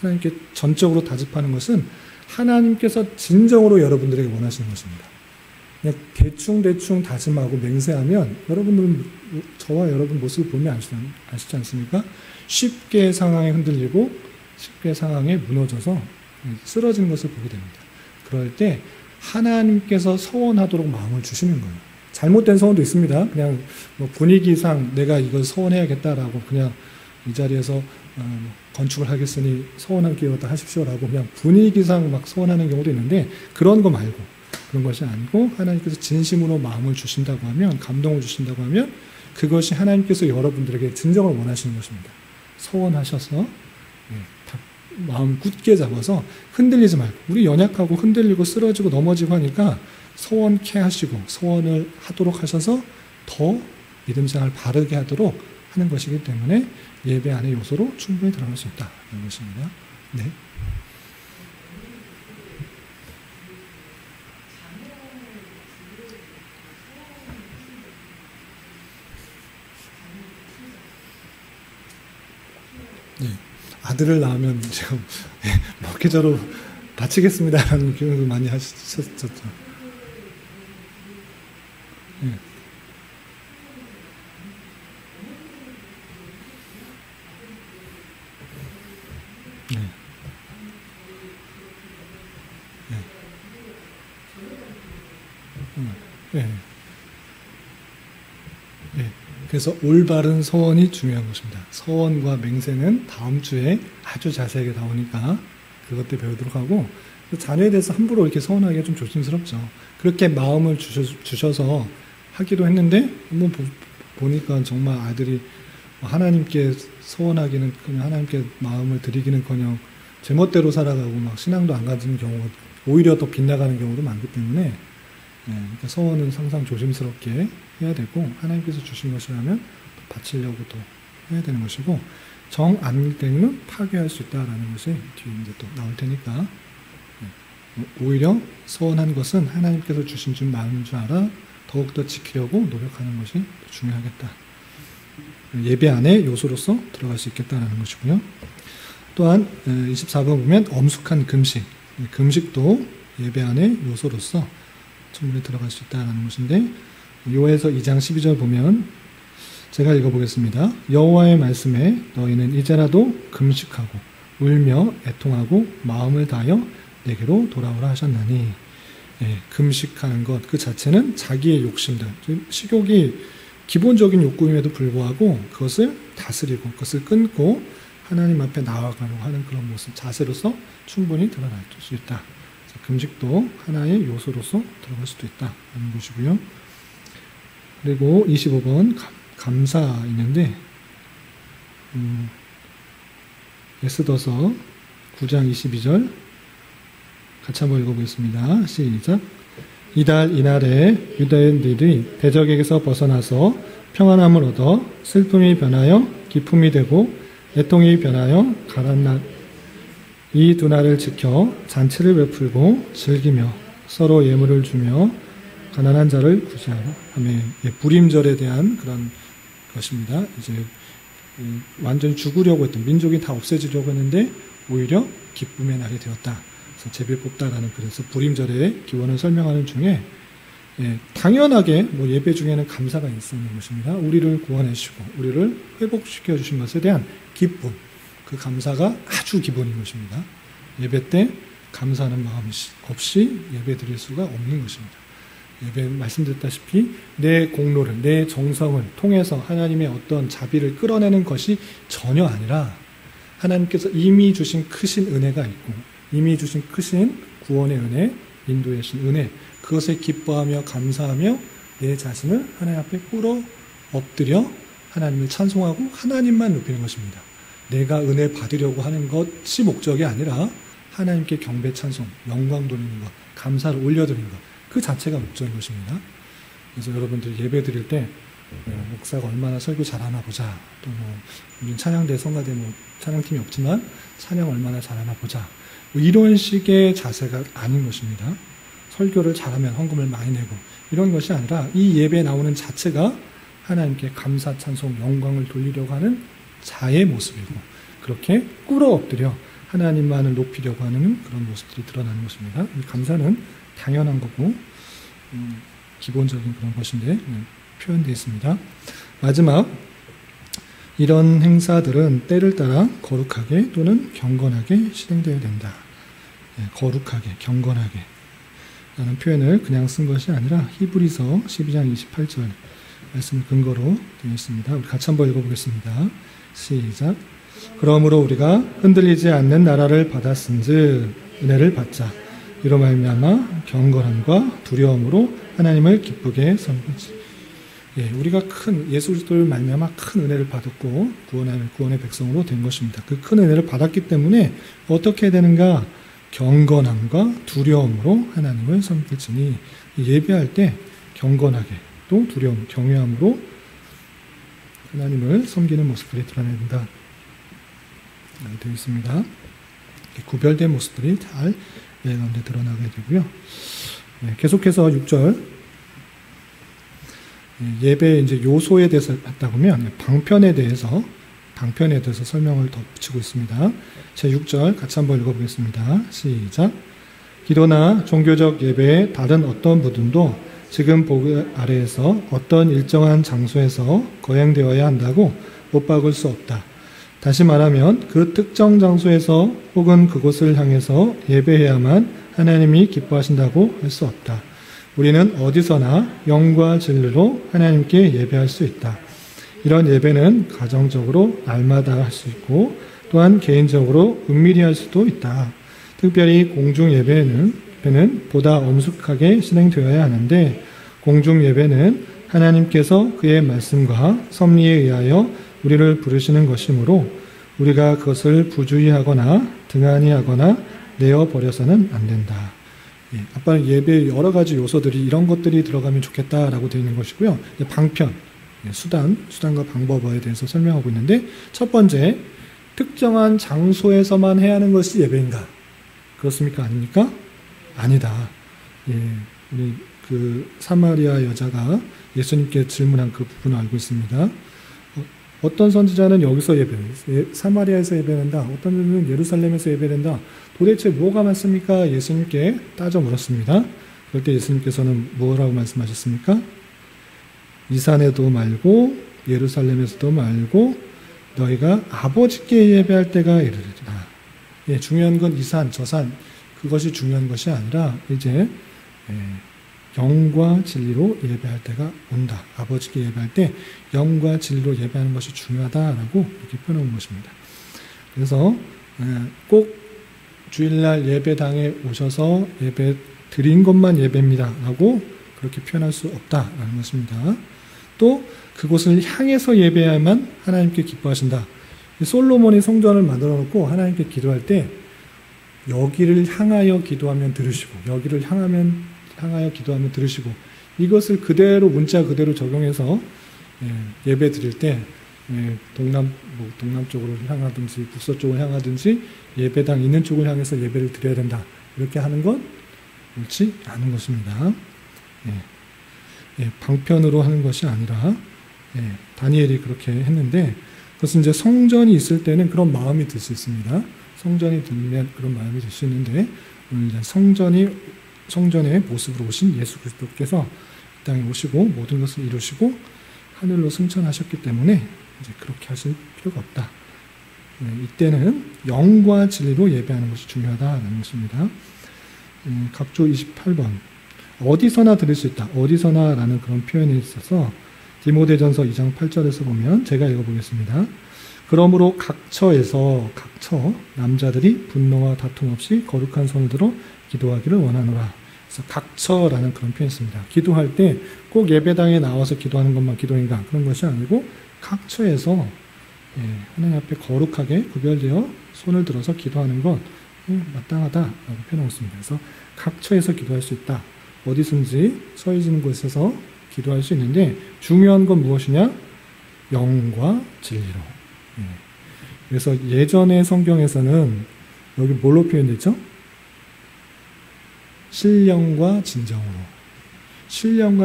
하나님께 전적으로 다집하는 것은 하나님께서 진정으로 여러분들에게 원하시는 것입니다. 그냥 대충 다짐하고 맹세하면 여러분들은 저와 여러분 모습을 보면 아시지 않습니까? 쉽게 상황에 흔들리고 식배 상황에 무너져서 쓰러지는 것을 보게 됩니다. 그럴 때 하나님께서 서원하도록 마음을 주시는 거예요. 잘못된 서원도 있습니다. 그냥 뭐 분위기상 내가 이걸 서원해야겠다라고 그냥 이 자리에서 건축을 하겠으니 서원한 기회다 하십시오라고 그냥 분위기상 막 서원하는 경우도 있는데, 그런 거 말고, 그런 것이 아니고 하나님께서 진심으로 마음을 주신다고 하면, 감동을 주신다고 하면 그것이 하나님께서 여러분들에게 진정을 원하시는 것입니다. 서원하셔서 마음 굳게 잡아서 흔들리지 말고, 우리 연약하고 흔들리고 쓰러지고 넘어지고 하니까 서원케 하시고 서원을 하도록 하셔서 더 믿음생활 바르게 하도록 하는 것이기 때문에 예배 안의 요소로 충분히 들어갈 수 있다는 것입니다. 네. 네. 아들을 낳으면 지금 목회자로 바치겠습니다라는 교육을 많이 하셨었죠. 네. 네. 네. 네. 네. 그래서 올바른 서원이 중요한 것입니다. 서원과 맹세는 다음 주에 아주 자세하게 나오니까 그것 때 배우도록 하고, 자녀에 대해서 함부로 이렇게 서원하기가 좀 조심스럽죠. 그렇게 마음을 주셔서 하기도 했는데, 한번 보니까 정말 아들이 하나님께 서원하기는 그냥 하나님께 마음을 드리기는커녕 제멋대로 살아가고 막 신앙도 안 가지는 경우가 오히려 더 빗나가는 경우도 많기 때문에, 그러니까 서원은 항상 조심스럽게 해야 되고, 하나님께서 주신 것이라면 바치려고 또 해야 되는 것이고, 정 안 될 때는 파괴할 수 있다라는 것이 뒤에 이제 또 나올 테니까, 오히려 서원한 것은 하나님께서 주신 줄 마음인 줄 알아 더욱더 지키려고 노력하는 것이 중요하겠다. 예배 안에 요소로서 들어갈 수 있겠다라는 것이고요. 또한 24번 보면 엄숙한 금식, 금식도 예배 안에 요소로서 충분히 들어갈 수 있다는 것인데, 요에서 2장 12절 보면 제가 읽어보겠습니다. 여호와의 말씀에 너희는 이제라도 금식하고 울며 애통하고 마음을 다하여 내게로 돌아오라 하셨나니, 금식하는 것 그 자체는 자기의 욕심들, 식욕이 기본적인 욕구임에도 불구하고 그것을 다스리고 그것을 끊고 하나님 앞에 나아가려고 하는 그런 모습, 자세로서 충분히 드러날 수 있다. 금식도 하나의 요소로서 들어갈 수도 있다는 것이고요. 그리고 25번 감사 있는데, 에스더서 9장 22절 같이 한번 읽어보겠습니다. 시작. 이달 이날에 유다인들이 대적에게서 벗어나서 평안함을 얻어 슬픔이 변하여 기쁨이 되고 애통이 변하여 가라앉 이 두 날을 지켜 잔치를 베풀고 즐기며 서로 예물을 주며 가난한 자를 구제하라. 아멘. 불임절에 대한 그런 것입니다. 이제 완전히 죽으려고 했던 민족이 다 없애지려고 했는데 오히려 기쁨의 날이 되었다. 그래서 제비 뽑다라는, 그래서 불임절의 기원을 설명하는 중에 당연하게 예배 중에는 감사가 있었는 것입니다. 우리를 구원해 주시고 우리를 회복시켜 주신 것에 대한 기쁨, 그 감사가 아주 기본인 것입니다. 예배 때 감사하는 마음 없이 예배 드릴 수가 없는 것입니다. 예배 말씀드렸다시피 내 공로를, 내 정성을 통해서 하나님의 어떤 자비를 끌어내는 것이 전혀 아니라 하나님께서 이미 주신 크신 은혜가 있고 이미 주신 크신 구원의 은혜, 인도해 주신 은혜, 그것에 기뻐하며 감사하며 내 자신을 하나님 앞에 꿇어 엎드려 하나님을 찬송하고 하나님만 높이는 것입니다. 내가 은혜 받으려고 하는 것이 목적이 아니라 하나님께 경배 찬송, 영광 돌리는 것, 감사를 올려드리는 것, 그 자체가 목적인 것입니다. 그래서 여러분들 예배 드릴 때 목사가 얼마나 설교 잘하나 보자, 또 우린 찬양대 성가대 찬양팀이 없지만 찬양 얼마나 잘하나 보자, 이런 식의 자세가 아닌 것입니다. 설교를 잘하면 헌금을 많이 내고 이런 것이 아니라 이 예배에 나오는 자체가 하나님께 감사, 찬송, 영광을 돌리려고 하는 자의 모습이고 그렇게 꿇어 엎드려 하나님만을 높이려고 하는 그런 모습들이 드러나는 것입니다. 감사는 당연한 거고 기본적인 그런 것인데 표현되어 있습니다. 마지막 이런 행사들은 때를 따라 거룩하게 또는 경건하게 실행되어야 된다. 거룩하게, 경건하게 라는 표현을 그냥 쓴 것이 아니라 히브리서 12장 28절 말씀을 근거로 되어 있습니다. 우리 같이 한번 읽어보겠습니다. 시작. 그러므로 우리가 흔들리지 않는 나라를 받았은즉 은혜를 받자. 이로 말미암아 경건함과 두려움으로 하나님을 기쁘게 섬기지. 우리가 예수 그리스도를 말미암아 큰 은혜를 받았고 구원의 백성으로 된 것입니다. 그 큰 은혜를 받았기 때문에 어떻게 해야 되는가? 경건함과 두려움으로 하나님을 섬길지니. 예배할 때 경건하게 또 두려움, 경외함으로 하나님을 섬기는 모습들이 드러나야 된다. 되어 있습니다. 구별된 모습들이 잘 예배 가운데 드러나게 되고요. 계속해서 6절 예배 이제 요소에 대해서 했다 보면 방편에 대해서 설명을 덧붙이고 있습니다. 제 6절 같이 한번 읽어보겠습니다. 시작. 기도나 종교적 예배의 다른 어떤 부분도 지금 복 아래에서 어떤 일정한 장소에서 거행되어야 한다고 못 박을 수 없다. 다시 말하면 그 특정 장소에서 혹은 그곳을 향해서 예배해야만 하나님이 기뻐하신다고 할 수 없다. 우리는 어디서나 영과 진리로 하나님께 예배할 수 있다. 이런 예배는 가정적으로 날마다 할 수 있고 또한 개인적으로 은밀히 할 수도 있다. 특별히 공중 예배는 보다 엄숙하게 진행되어야 하는데 공중 예배는 하나님께서 그의 말씀과 섭리에 의하여 우리를 부르시는 것이므로 우리가 그것을 부주의하거나 등한히 하거나 내어버려서는 안 된다. 아빠는 예배의 여러 가지 요소들이 이런 것들이 들어가면 좋겠다라고 되어 있는 것이고요. 방편, 수단과 방법에 대해서 설명하고 있는데 첫 번째, 특정한 장소에서만 해야 하는 것이 예배인가? 그렇습니까? 아닙니까? 아니다. 우리 그 사마리아 여자가 예수님께 질문한 그 부분을 알고 있습니다. 어떤 선지자는 여기서 사마리아에서 예배한다. 어떤 분은 예루살렘에서 예배한다. 도대체 뭐가 맞습니까? 예수님께 따져 물었습니다. 그럴 때 예수님께서는 뭐라고 말씀하셨습니까? 이 산에도 말고 예루살렘에서도 말고 너희가 아버지께 예배할 때가 이르리라. 중요한 건 이 산, 저 산 그것이 중요한 것이 아니라 이제 영과 진리로 예배할 때가 온다. 아버지께 예배할 때 영과 진리로 예배하는 것이 중요하다라고 이렇게 표현한 것입니다. 그래서 꼭 주일날 예배당에 오셔서 예배 드린 것만 예배입니다 라고 그렇게 표현할 수 없다라는 것입니다. 또 그곳을 향해서 예배해야만 하나님께 기뻐하신다. 솔로몬이 성전을 만들어 놓고 하나님께 기도할 때 여기를 향하여 기도하면 들으시고 여기를 향하여 기도하면 들으시고 이것을 그대로 문자 그대로 적용해서 예배 드릴 때 동남쪽으로 향하든지 북서쪽으로 향하든지 예배당 있는 쪽을 향해서 예배를 드려야 된다. 이렇게 하는 건 옳지 않은 것입니다. 방편으로 하는 것이 아니라 다니엘이 그렇게 했는데 그것은 이제 성전이 있을 때는 그런 마음이 들 수 있습니다. 성전이 들면 그런 마음이 들 수 있는데 오늘 이제 성전의 모습으로 오신 예수 그리스도께서 이 땅에 오시고 모든 것을 이루시고 하늘로 승천하셨기 때문에 이제 그렇게 하실 필요가 없다. 이때는 영과 진리로 예배하는 것이 중요하다는 것입니다. 각조 28번 어디서나 들을 수 있다. 어디서나라는 그런 표현이 있어서 디모데전서 2장 8절에서 보면 제가 읽어보겠습니다. 그러므로 각처에서 남자들이 분노와 다툼 없이 거룩한 손을 들어 기도하기를 원하노라. 그래서 각처라는 그런 표현이 있습니다. 기도할 때 꼭 예배당에 나와서 기도하는 것만 기도인가 그런 것이 아니고 각처에서 하나님 앞에 거룩하게 구별되어 손을 들어서 기도하는 것 마땅하다라고 표현하고 있습니다. 그래서 각처에서 기도할 수 있다. 어디든지 서해지는 곳에서 기도할 수 있는데 중요한 건 무엇이냐? 영과 진리로. 그래서 예전의 성경에서는 여기 뭘로 표현됐죠? 신령과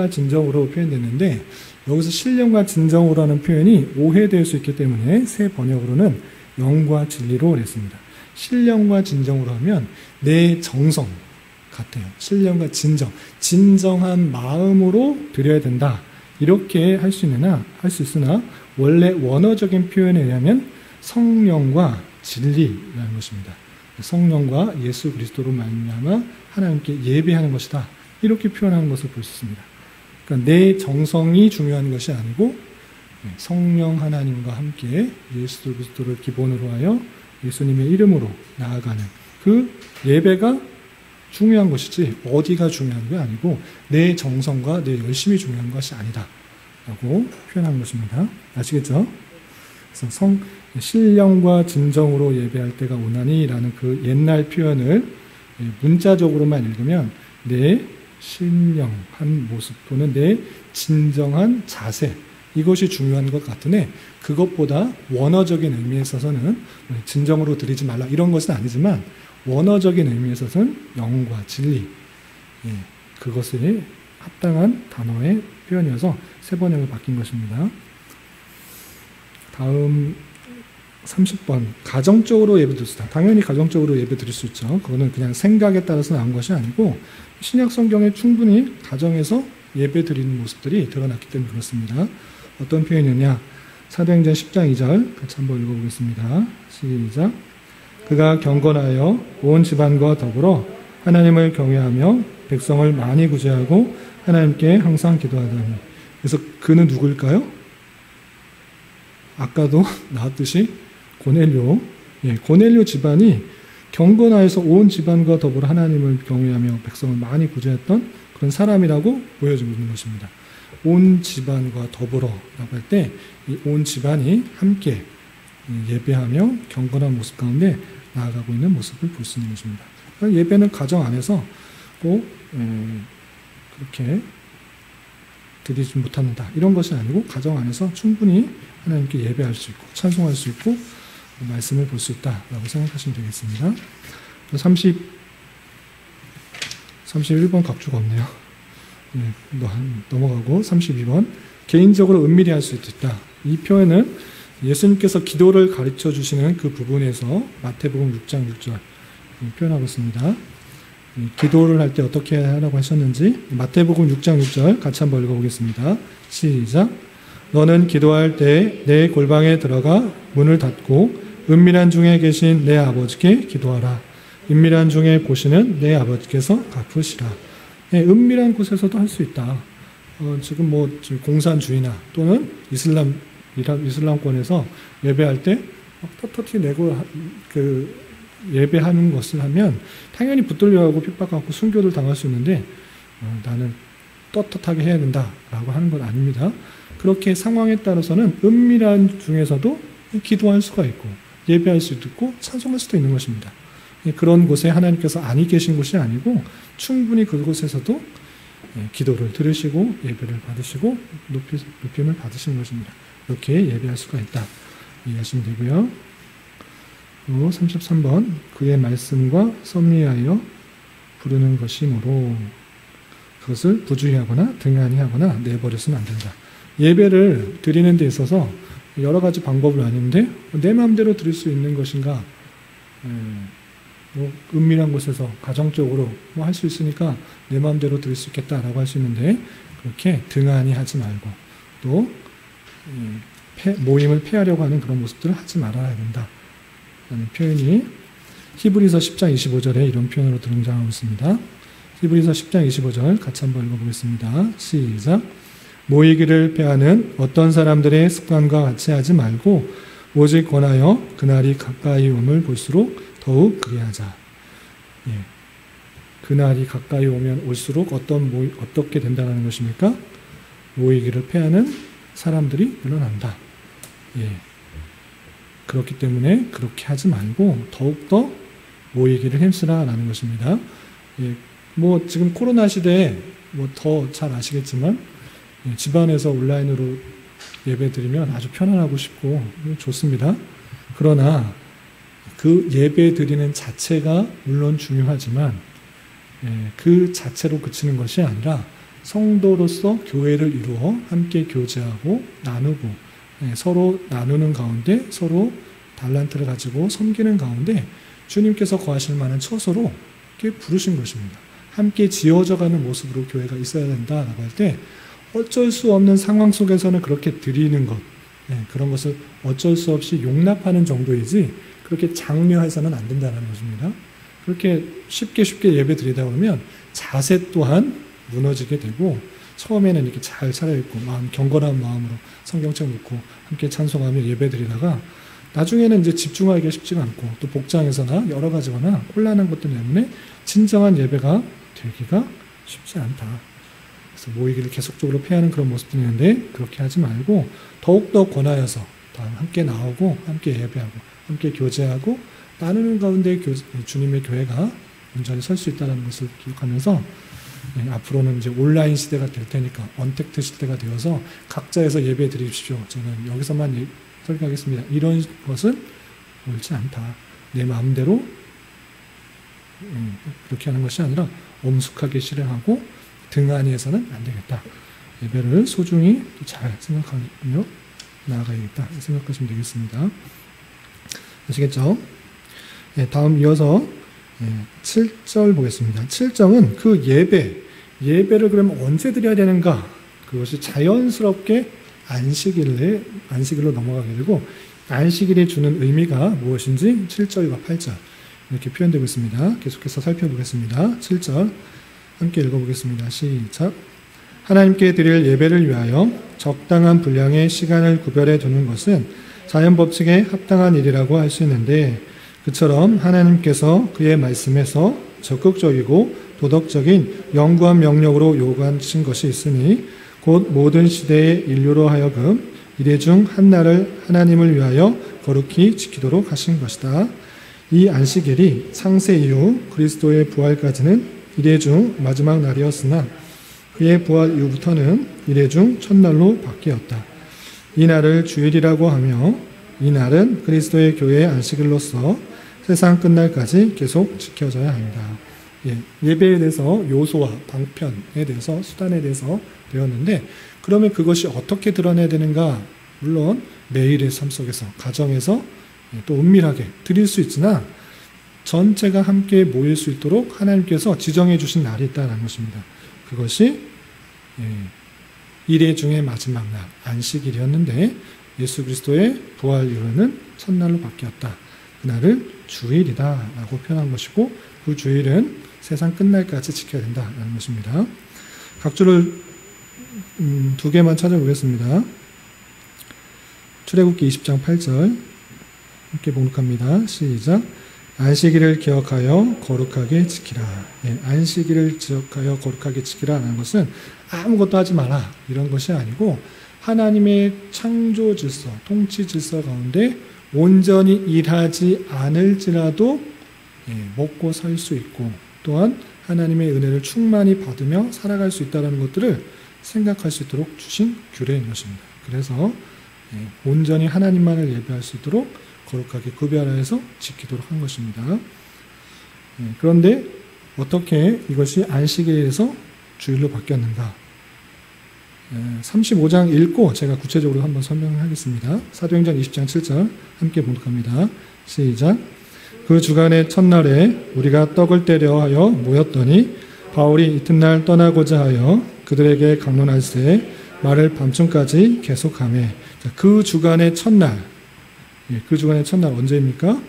진정으로 표현됐는데 여기서 신령과 진정으로라는 표현이 오해될 수 있기 때문에 새 번역으로는 영과 진리로 그랬습니다. 신령과 진정으로 하면 내 정성 같아요. 신령과 진정한 마음으로 드려야 된다. 이렇게 할 수 있으나 원래 원어적인 표현에 의하면 성령과 진리라는 것입니다. 성령과 예수 그리스도로 말미암아 하나님께 예배하는 것이다. 이렇게 표현하는 것을 볼 수 있습니다. 그러니까 내 정성이 중요한 것이 아니고 성령 하나님과 함께 예수 그리스도를 기본으로 하여 예수님의 이름으로 나아가는 그 예배가 중요한 것이지 어디가 중요한 게 아니고 내 정성과 내 열심이 중요한 것이 아니다 라고 표현한 것입니다. 아시겠죠? 그래서 신령과 진정으로 예배할 때가 오나니 라는 그 옛날 표현을 문자적으로만 읽으면 내 신령한 모습 또는 내 진정한 자세, 이것이 중요한 것 같으네 그것보다 원어적인 의미에 있어서는 진정으로 드리지 말라 이런 것은 아니지만 원어적인 의미에 있어서는 영과 진리, 그것이 합당한 단어의 표현이어서 세 번역을 바뀐 것입니다. 다음 30번 가정적으로 예배 드릴 수 있다. 당연히 가정적으로 예배 드릴 수 있죠. 그거는 그냥 생각에 따라서 나온 것이 아니고 신약 성경에 충분히 가정에서 예배 드리는 모습들이 드러났기 때문에 그렇습니다. 어떤 표현이냐? 사도행전 10장 2절 같이 한번 읽어보겠습니다. 시작. 그가 경건하여 온 집안과 더불어 하나님을 경외하며 백성을 많이 구제하고 하나님께 항상 기도하더니. 그래서 그는 누구일까요? 아까도 나왔듯이 고넬료. 고넬료 집안이 경건하여서 온 집안과 더불어 하나님을 경외하며 백성을 많이 구제했던 그런 사람이라고 보여주고 있는 것입니다. 온 집안과 더불어라고 할 때 이 온 집안이 함께 예배하며 경건한 모습 가운데 나아가고 있는 모습을 볼 수 있는 것입니다. 예배는 가정 안에서 꼭 그렇게 드리지 못한다 이런 것이 아니고 가정 안에서 충분히 하나님께 예배할 수 있고 찬송할 수 있고 말씀을 볼 수 있다라고 생각하시면 되겠습니다. 31번 각주가 없네요. 넘어가고 32번 개인적으로 은밀히 할 수 있다. 이 표현은 예수님께서 기도를 가르쳐 주시는 그 부분에서 마태복음 6장 6절 표현하고 있습니다. 기도를 할 때 어떻게 하라고 하셨는지 마태복음 6장 6절 같이 한번 읽어보겠습니다. 시작. 너는 기도할 때 내 골방에 들어가 문을 닫고 은밀한 중에 계신 내 아버지께 기도하라. 은밀한 중에 보시는 내 아버지께서 갚으시라. 은밀한 곳에서도 할 수 있다. 지금 지금 공산주의나 또는 이슬람권에서 예배할 때 떳떳이 내고 예배하는 것을 하면 당연히 붙들려하고 핍박하고 순교를 당할 수 있는데 나는 떳떳하게 해야 된다라고 하는 건 아닙니다. 그렇게 상황에 따라서는 은밀한 중에서도 기도할 수가 있고 예배할 수도 있고 찬송할 수도 있는 것입니다. 그런 곳에 하나님께서 아니 계신 곳이 아니고 충분히 그곳에서도 기도를 들으시고 예배를 받으시고 높임을 받으시는 것입니다. 이렇게 예배할 수가 있다. 이해하시면 되고요. 33번 그의 말씀과 섭리하여 부르는 것이므로 그것을 부주의하거나 등한히 하거나 내버려서는 안 된다. 예배를 드리는 데 있어서 여러 가지 방법을 아는데 내 마음대로 드릴 수 있는 것인가? 은밀한 곳에서 가정적으로 할 수 있으니까 내 마음대로 드릴 수 있겠다라고 할 수 있는데 그렇게 등한히 하지 말고 또 모임을 폐하려고 하는 그런 모습들을 하지 말아야 된다. 라는 표현이 히브리서 10장 25절에 이런 표현으로 등장하고 있습니다. 히브리서 10장 25절 같이 한번 읽어보겠습니다. 시작. 모이기를 폐하는 어떤 사람들의 습관과 같이 하지 말고 오직 권하여 그날이 가까이 오음을 볼수록 더욱 그리하자. 그날이 가까이 오면 올수록 어떻게 된다는 것입니까? 모이기를 폐하는 사람들이 늘어난다. 그렇기 때문에 그렇게 하지 말고 더욱더 모이기를 힘쓰라라는 것입니다. 지금 코로나 시대에 더 잘 아시겠지만 집안에서 온라인으로 예배 드리면 아주 편안하고 쉽고 좋습니다. 그러나 그 예배 드리는 자체가 물론 중요하지만 그 자체로 그치는 것이 아니라 성도로서 교회를 이루어 함께 교제하고 나누고 서로 나누는 가운데 서로 달란트를 가지고 섬기는 가운데 주님께서 거하실 만한 처소로 이렇게 부르신 것입니다. 함께 지어져가는 모습으로 교회가 있어야 된다라고 할 때 어쩔 수 없는 상황 속에서는 그렇게 드리는 것 그런 것을 어쩔 수 없이 용납하는 정도이지 그렇게 장려해서는 안 된다는 것입니다. 그렇게 쉽게 예배 드리다 보면 자세 또한 무너지게 되고 처음에는 이렇게 잘 차려입고 경건한 마음으로 성경책 놓고 함께 찬송하며 예배 드리다가 나중에는 이제 집중하기가 쉽지가 않고 또 복장에서나 여러 가지거나 혼란한 것들 때문에 진정한 예배가 되기가 쉽지 않다. 그래서 모이기를 계속적으로 피하는 그런 모습들이 있는데 그렇게 하지 말고 더욱더 권하여서 함께 나오고 함께 예배하고 함께 교제하고 나누는 가운데 주님의 교회가 온전히 설 수 있다는 것을 기억하면서 앞으로는 이제 온라인 시대가 될 테니까 언택트 시대가 되어서 각자에서 예배 드리십시오. 저는 여기서만 설교하겠습니다. 이런 것은 옳지 않다. 내 마음대로 그렇게 하는 것이 아니라 엄숙하게 실행하고 등한히해서는 안 되겠다. 예배를 소중히 잘 생각하며 나아가야겠다. 생각하시면 되겠습니다. 아시겠죠? 다음 이어서 7절 보겠습니다. 7절은 그 예배를 그러면 언제 드려야 되는가? 그것이 자연스럽게 안식일로 넘어가게 되고 안식일이 주는 의미가 무엇인지 7절과 8절 이렇게 표현되고 있습니다. 계속해서 살펴보겠습니다. 7절 함께 읽어보겠습니다. 시작. 하나님께 드릴 예배를 위하여 적당한 분량의 시간을 구별해 두는 것은 자연 법칙에 합당한 일이라고 할 수 있는데 그처럼 하나님께서 그의 말씀에서 적극적이고 도덕적인 영구한 명령으로 요구하신 것이 있으니 곧 모든 시대의 인류로 하여금 이래 중 한 날을 하나님을 위하여 거룩히 지키도록 하신 것이다. 이 안식일이 창세 이후 그리스도의 부활까지는 이래 중 마지막 날이었으나 그의 부활 이후부터는 이래 중 첫날로 바뀌었다. 이 날을 주일이라고 하며 이 날은 그리스도의 교회의 안식일로서 세상 끝날까지 계속 지켜져야 합니다. 예배에 대해서 요소와 방편에 대해서 수단에 대해서 배웠는데 그러면 그것이 어떻게 드러내야 되는가? 물론 매일의 삶 속에서 가정에서 또 은밀하게 드릴 수 있으나 전체가 함께 모일 수 있도록 하나님께서 지정해 주신 날이 있다는 것입니다. 그것이 일회 중의 마지막 날 안식일이었는데 예수 그리스도의 부활 이후로는 첫날로 바뀌었다. 그날을 주일이다 라고 표현한 것이고 그 주일은 세상 끝날까지 지켜야 된다는 것입니다. 각주를 두 개만 찾아보겠습니다. 출애굽기 20장 8절 함께 봉독합니다. 시작. 안식일을 기억하여 거룩하게 지키라. 안식일을 기억하여 거룩하게 지키라 라는 것은 아무것도 하지 마라 이런 것이 아니고 하나님의 창조 질서, 통치 질서 가운데 온전히 일하지 않을지라도 먹고 살 수 있고 또한 하나님의 은혜를 충만히 받으며 살아갈 수 있다는 것들을 생각할 수 있도록 주신 규례인 것입니다. 그래서 온전히 하나님만을 예배할 수 있도록 거룩하게 구별하여서 지키도록 한 것입니다. 그런데 어떻게 이것이 안식일에서 주일로 바뀌었는가? 35장 읽고 제가 구체적으로 한번 설명하겠습니다. 사도행전 20장 7절 함께 봉독합니다. 시작. 그 주간의 첫날에 우리가 떡을 떼려 하여 모였더니 바울이 이튿날 떠나고자 하여 그들에게 강론할새 말을 밤중까지 계속하며 그 주간의 첫날 그 주간의 첫날 언제입니까?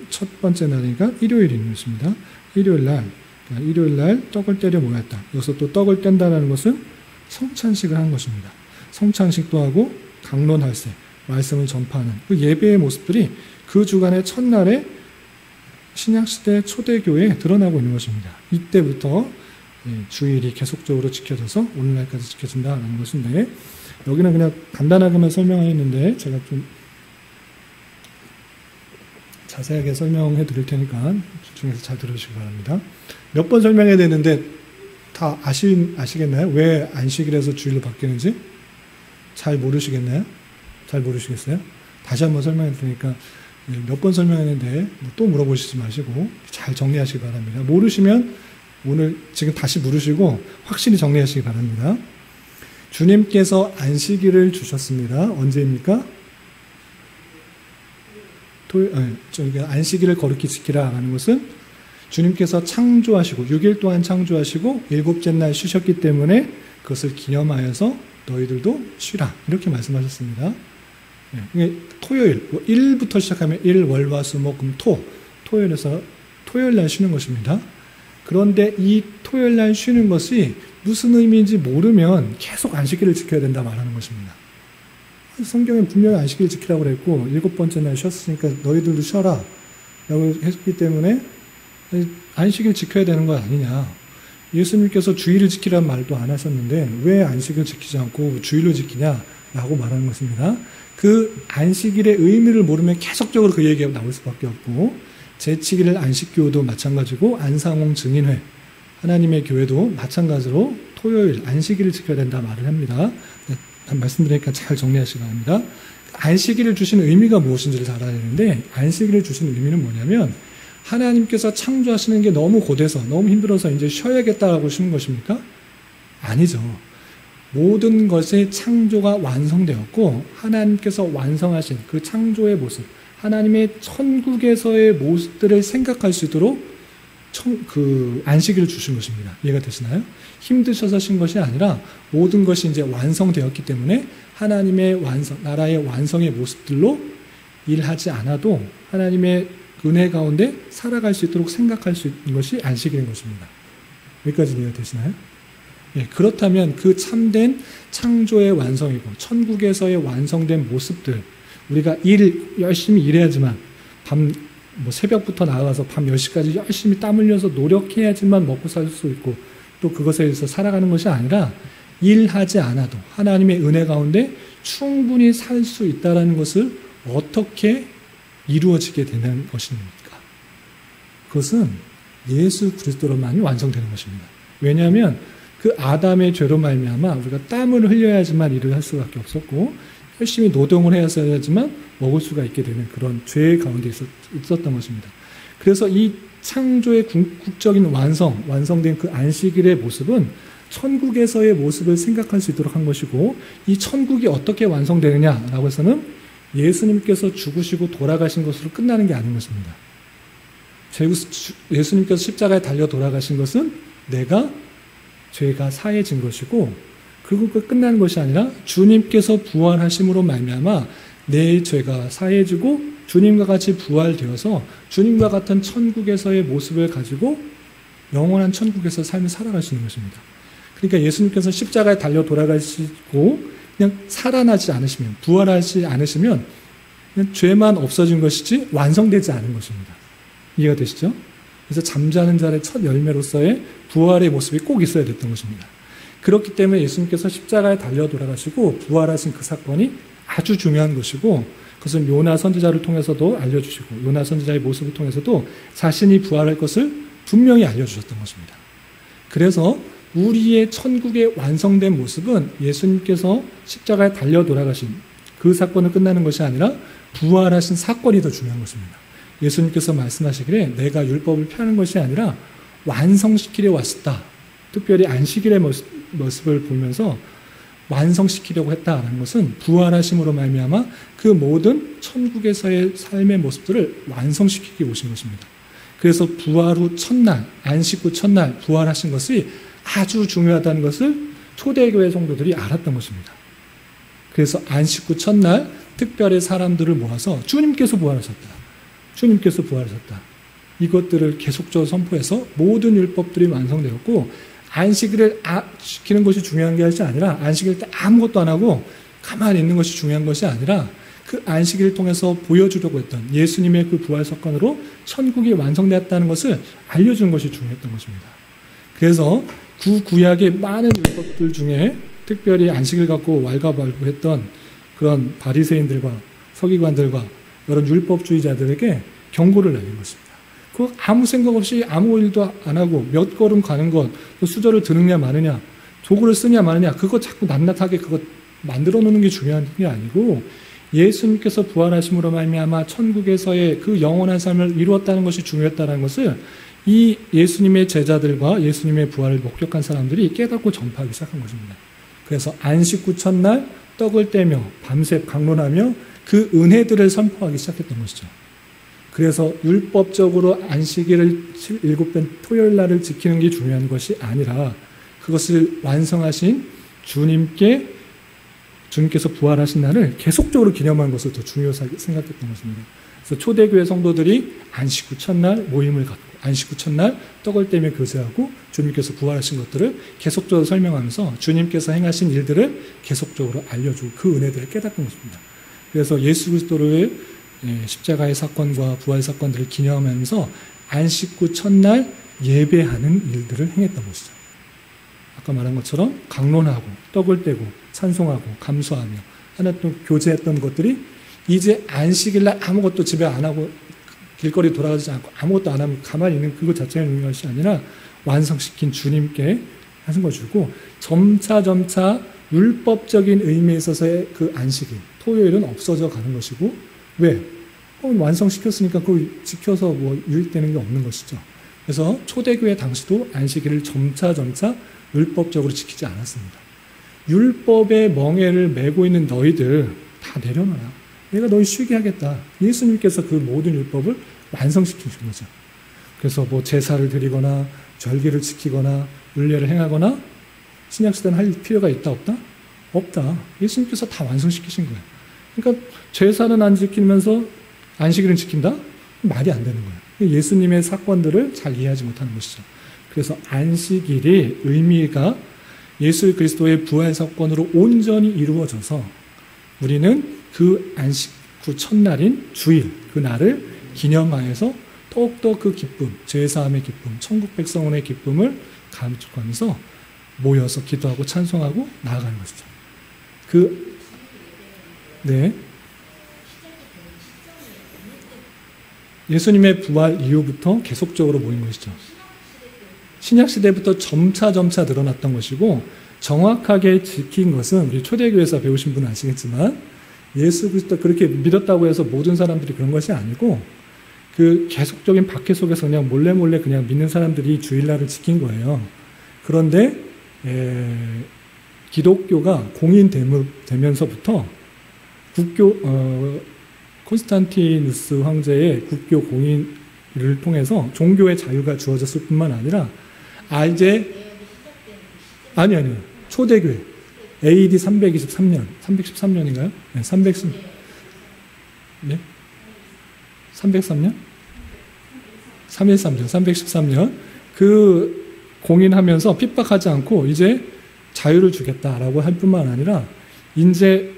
첫 번째 날이니까 일요일인 것입니다. 일요일 날 떡을 떼려 모였다. 여기서 또 떡을 뗀다는 것은 성찬식을 한 것입니다. 성찬식도 하고 강론할새 말씀을 전파하는 그 예배의 모습들이 그 주간의 첫날에 신약시대 초대교회에 드러나고 있는 것입니다. 이때부터 주일이 계속적으로 지켜져서 오늘날까지 지켜진다는 것인데 여기는 그냥 간단하게만 설명했는데 제가 좀 자세하게 설명해 드릴 테니까 집중해서 잘 들으시기 바랍니다. 몇 번 설명해야 되는데 다 아시겠나요? 왜 안식일에서 주일로 바뀌는지? 잘 모르시겠나요? 잘 모르시겠어요? 다시 한번 설명해 드리니까 몇 번 설명했는데 또 물어보시지 마시고 잘 정리하시기 바랍니다. 모르시면 오늘 지금 다시 물으시고 확실히 정리하시기 바랍니다. 주님께서 안식일을 주셨습니다. 언제입니까? 안식일을 거룩히 지키라라는 것은 주님께서 창조하시고 6일 동안 창조하시고 일곱째 날 쉬셨기 때문에 그것을 기념하여서 너희들도 쉬라 이렇게 말씀하셨습니다. 이게 토요일, 1부터 시작하면 일, 월, 화, 수, 목, 금, 토. 토요일에서 토요일 날 쉬는 것입니다. 그런데 이 토요일 날 쉬는 것이 무슨 의미인지 모르면 계속 안식일을 지켜야 된다 말하는 것입니다. 성경에 분명히 안식일 지키라고 그랬고 7번째 날 쉬었으니까 너희들도 쉬어라 라고 했기 때문에 안식일 지켜야 되는 거 아니냐. 예수님께서 주일을 지키라는 말도 안 하셨는데 왜 안식을 지키지 않고 주일로 지키냐라고 말하는 것입니다. 그 안식일의 의미를 모르면 계속적으로 그 얘기가 나올 수밖에 없고, 제7일 안식교도 마찬가지고 안상홍 증인회, 하나님의 교회도 마찬가지로 토요일 안식일을 지켜야 된다 말을 합니다. 말씀드리니까 잘 정리하시기 바랍니다. 안식일을 주신 의미가 무엇인지를 잘 알아야 되는데, 안식일을 주신 의미는 뭐냐면 하나님께서 창조하시는 게 너무 고돼서 너무 힘들어서 이제 쉬어야겠다라고 쉬는 것입니까? 아니죠. 모든 것의 창조가 완성되었고 하나님께서 완성하신 그 창조의 모습, 하나님의 천국에서의 모습들을 생각할 수 있도록 안식일을 주신 것입니다. 이해가 되시나요? 힘드셔서 신 것이 아니라 모든 것이 이제 완성되었기 때문에 하나님의 나라의 완성의 모습들로 일하지 않아도 하나님의 은혜 가운데 살아갈 수 있도록 생각할 수 있는 것이 안식일인 것입니다. 여기까지 이해가 되시나요? 예, 그렇다면 그 참된 창조의 완성이고 천국에서의 완성된 모습들, 우리가 열심히 일해야지만 새벽부터 나가서 밤 10시까지 열심히 땀 흘려서 노력해야지만 먹고 살 수 있고 또 그것에 의해서 살아가는 것이 아니라 일하지 않아도 하나님의 은혜 가운데 충분히 살 수 있다는 것을 어떻게 이루어지게 되는 것입니까? 그것은 예수 그리스도로만이 완성되는 것입니다. 왜냐하면 그 아담의 죄로 말미암아 우리가 땀을 흘려야지만 일을 할 수밖에 없었고 열심히 노동을 해야지만 먹을 수가 있게 되는 그런 죄 가운데 있었던 것입니다. 그래서 이 창조의 궁극적인 완성된 그 안식일의 모습은 천국에서의 모습을 생각할 수 있도록 한 것이고, 이 천국이 어떻게 완성되느냐라고 해서는 예수님께서 죽으시고 돌아가신 것으로 끝나는 게 아닌 것입니다. 예수님께서 십자가에 달려 돌아가신 것은 내가 죄가 사해진 것이고, 그리고 끝나는 것이 아니라 주님께서 부활하심으로 말미암아 내 죄가 사해지고 주님과 같이 부활되어서 주님과 같은 천국에서의 모습을 가지고 영원한 천국에서 삶을 살아갈 수 있는 것입니다. 그러니까 예수님께서 십자가에 달려 돌아가시고 그냥 살아나지 않으시면, 부활하지 않으시면 그냥 죄만 없어진 것이지 완성되지 않은 것입니다. 이해가 되시죠? 그래서 잠자는 자의 첫 열매로서의 부활의 모습이 꼭 있어야 됐던 것입니다. 그렇기 때문에 예수님께서 십자가에 달려 돌아가시고 부활하신 그 사건이 아주 중요한 것이고, 그것은 요나 선지자를 통해서도 알려주시고 요나 선지자의 모습을 통해서도 자신이 부활할 것을 분명히 알려주셨던 것입니다. 그래서 우리의 천국의 완성된 모습은 예수님께서 십자가에 달려 돌아가신 그 사건은 끝나는 것이 아니라 부활하신 사건이 더 중요한 것입니다. 예수님께서 말씀하시기를 내가 율법을 펴는 것이 아니라 완성시키려 왔다. 특별히 안식일의 모습을 보면서 완성시키려고 했다는 것은 부활하심으로 말미암아 그 모든 천국에서의 삶의 모습들을 완성시키기 오신 것입니다. 그래서 부활 후 첫날, 안식 후 첫날 부활하신 것이 아주 중요하다는 것을 초대교회 성도들이 알았던 것입니다. 그래서 안식 후 첫날 특별히 사람들을 모아서 주님께서 부활하셨다. 주님께서 부활하셨다. 이것들을 계속적으로 선포해서 모든 율법들이 완성되었고, 안식일을 지키는 것이 중요한 것이 아니라 안식일 때 아무것도 안 하고 가만히 있는 것이 중요한 것이 아니라 그 안식일을 통해서 보여주려고 했던 예수님의 그 부활 사건으로 천국이 완성되었다는 것을 알려주는 것이 중요했던 것입니다. 그래서 구약의 많은 율법들 중에 특별히 안식일 갖고 왈가왈부했던 그런 바리새인들과 서기관들과 여러 율법주의자들에게 경고를 내린 것입니다. 그 아무 생각 없이 아무 일도 안 하고 몇 걸음 가는 것, 또 수저를 드느냐 마느냐, 도구를 쓰냐 마느냐, 그거 자꾸 낱낱하게 그거 만들어 놓는 게 중요한 게 아니고, 예수님께서 부활하심으로 말미암아 천국에서의 그 영원한 삶을 이루었다는 것이 중요했다는 것을 이 예수님의 제자들과 예수님의 부활을 목격한 사람들이 깨닫고 전파하기 시작한 것입니다. 그래서 안식 후 첫날 떡을 떼며 밤새 강론하며 그 은혜들을 선포하기 시작했던 것이죠. 그래서 율법적으로 안식일을 7번 토요일 날을 지키는 게 중요한 것이 아니라 그것을 완성하신 주님께 주님께서 부활하신 날을 계속적으로 기념하는 것을 더 중요하게 생각했던 것입니다. 그래서 초대교회 성도들이 안식 후 첫날 모임을 갖고 안식 후 첫날 떡을 떼며 교제하고 주님께서 부활하신 것들을 계속적으로 설명하면서 주님께서 행하신 일들을 계속적으로 알려주고 그 은혜들을 깨닫는 것입니다. 그래서 예수 그리스도를 십자가의 사건과 부활 사건들을 기념하면서 안식 후 첫날 예배하는 일들을 행했던 것이죠. 아까 말한 것처럼 강론하고 떡을 떼고 찬송하고 감수하며 하나님 교제했던 것들이 이제 안식일날 아무것도 집에 안 하고 길거리 돌아가지 않고 아무것도 안 하면 가만히 있는 그것 자체가 중요한 것이 아니라 완성시킨 주님께 하신 것이고 점차 율법적인 의미에 있어서의 그 안식일 토요일은 없어져 가는 것이고 왜? 완성시켰으니까 그걸 지켜서 뭐 유익되는 게 없는 것이죠. 그래서 초대교회 당시도 안식일을 점차 율법적으로 지키지 않았습니다. 율법의 멍에를 메고 있는 너희들 다 내려놔라. 내가 너희 쉬게 하겠다. 예수님께서 그 모든 율법을 완성시키신 거죠. 그래서 뭐 제사를 드리거나 절기를 지키거나 율례를 행하거나 신약시대는 할 필요가 있다 없다? 없다. 예수님께서 다 완성시키신 거예요. 그러니까 제사는 안 지키면서 안식일은 지킨다? 말이 안 되는 거예요. 예수님의 사건들을 잘 이해하지 못하는 것이죠. 그래서 안식일의 의미가 예수 그리스도의 부활 사건으로 온전히 이루어져서 우리는 그 안식 후 첫날인 주일 그 날을 기념하여서 더욱더 그 기쁨, 죄사함의 기쁨, 천국 백성원의 기쁨을 감축하면서 모여서 기도하고 찬송하고 나아가는 것이죠. 예수님의 부활 이후부터 계속적으로 모인 것이죠. 신약시대부터 점차 늘어났던 것이고 정확하게 지킨 것은 우리 초대교회에서 배우신 분은 아시겠지만 예수 그리스도 그렇게 믿었다고 해서 모든 사람들이 그런 것이 아니고 그 계속적인 박해 속에서 그냥 몰래 그냥 믿는 사람들이 주일날을 지킨 거예요. 그런데 기독교가 공인되면서부터 콘스탄티누스 황제의 국교 공인을 통해서 종교의 자유가 주어졌을 뿐만 아니라 아니 초대교회 AD 313년인가요? 네, 303년? 313년 그 공인하면서 핍박하지 않고 이제 자유를 주겠다라고 할 뿐만 아니라 이제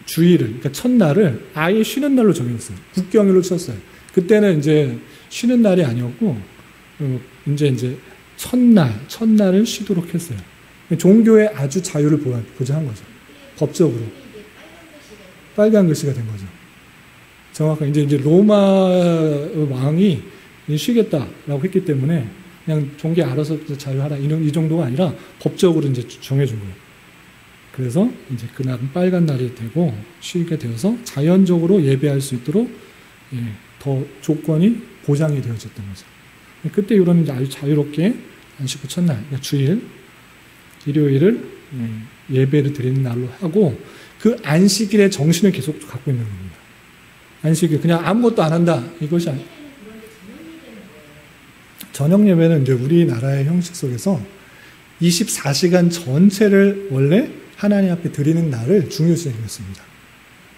주일을 그러니까 첫날을 아예 쉬는 날로 정했어요. 국경일로 쳤어요. 그때는 이제 쉬는 날이 아니었고 이제 첫날을 쉬도록 했어요. 종교의 아주 자유를 보장한 거죠. 법적으로. 빨간 글씨가 된 거죠. 정확하게 이제 로마 왕이 쉬겠다라고 했기 때문에 그냥 종교 알아서 자유하라 이 정도가 아니라 법적으로 이제 정해준 거예요. 그래서 이제 그날은 빨간 날이 되고 쉬게 되어서 자연적으로 예배할 수 있도록 더 조건이 보장이 되어졌던 거죠. 그때 이런 이제 아주 자유롭게 안식 후 첫날, 그러니까 주일, 일요일을 예배를 드리는 날로 하고 그 안식일의 정신을 계속 갖고 있는 겁니다. 안식일 그냥 아무것도 안 한다 이것이 아니에요. 저녁 예배는 이제 우리나라의 형식 속에서 24시간 전체를 원래 하나님 앞에 드리는 날을 중요시 여겼습니다.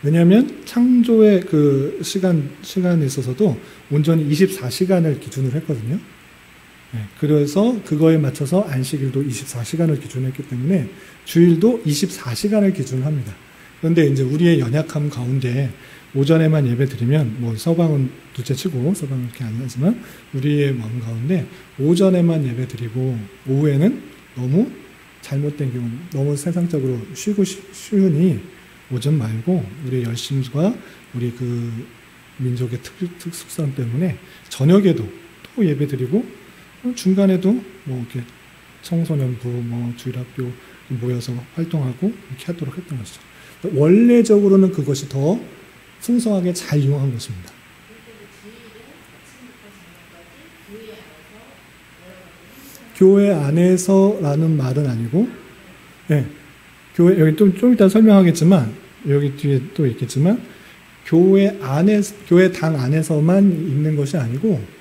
왜냐하면 창조의 그 시간에 있어서도 온전히 24시간을 기준으로 했거든요. 그래서 그거에 맞춰서 안식일도 24시간을 기준했기 때문에 주일도 24시간을 기준으로 합니다. 그런데 이제 우리의 연약함 가운데 오전에만 예배 드리면 뭐 서방은 둘째 치고 서방은 그렇게 안 하지만 우리의 마음 가운데 오전에만 예배 드리고 오후에는 너무 잘못된 경우 너무 세상적으로 쉬고 쉬우니 오전 말고 우리의 열심과 우리 그 민족의 특수성 때문에 저녁에도 또 예배 드리고 중간에도 뭐 이렇게 청소년부 뭐 주일학교 모여서 활동하고 이렇게 하도록 했던 것이죠. 원래적으로는 그것이 더 풍성하게 잘 이용한 것입니다. 교회 안에서라는 말은 아니고, 교회 여기 좀 이따 설명하겠지만 여기 뒤에 또 있겠지만 교회 당 안에서만 있는 것이 아니고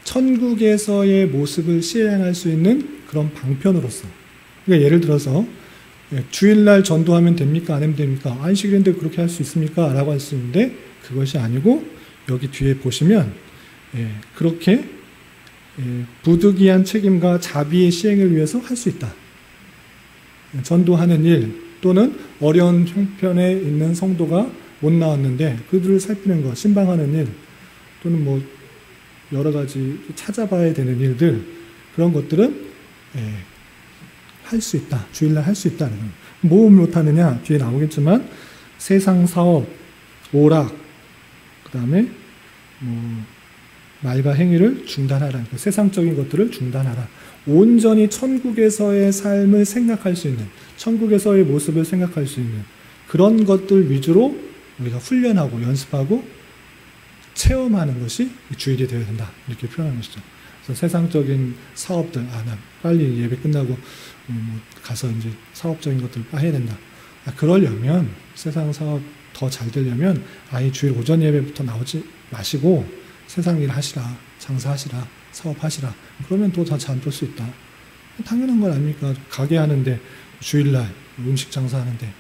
천국에서의 모습을 시행할 수 있는 그런 방편으로서. 그러니까 예를 들어서 주일날 전도하면 됩니까? 안 하면 됩니까? 안식일인데 그렇게 할 수 있습니까? 라고 할 수 있는데 그것이 아니고 여기 뒤에 보시면 그렇게 부득이한 책임과 자비의 시행을 위해서 할 수 있다. 전도하는 일 또는 어려운 형편에 있는 성도가 못 나왔는데 그들을 살피는 것, 신방하는 일 또는 뭐 여러 가지 찾아봐야 되는 일들 그런 것들은 할 수 있다. 주일날 할 수 있다는 거예요. 뭐 못하느냐? 뒤에 나오겠지만 세상 사업, 오락, 그 다음에 말과 행위를 중단하라. 그러니까 세상적인 것들을 중단하라. 온전히 천국에서의 삶을 생각할 수 있는, 천국에서의 모습을 생각할 수 있는 그런 것들 위주로 우리가 훈련하고 연습하고 체험하는 것이 주일이 되어야 된다. 이렇게 표현하는 것이죠. 그래서 세상적인 사업들, 나 빨리 예배 끝나고 가서 이제 사업적인 것들 해야 된다. 그러려면 세상 사업 더 잘 되려면 아예 주일 오전 예배부터 나오지 마시고 세상 일 하시라, 장사하시라, 사업하시라. 그러면 더 잘 될 수 있다. 당연한 건 아닙니까? 가게 하는데 주일날 음식 장사하는데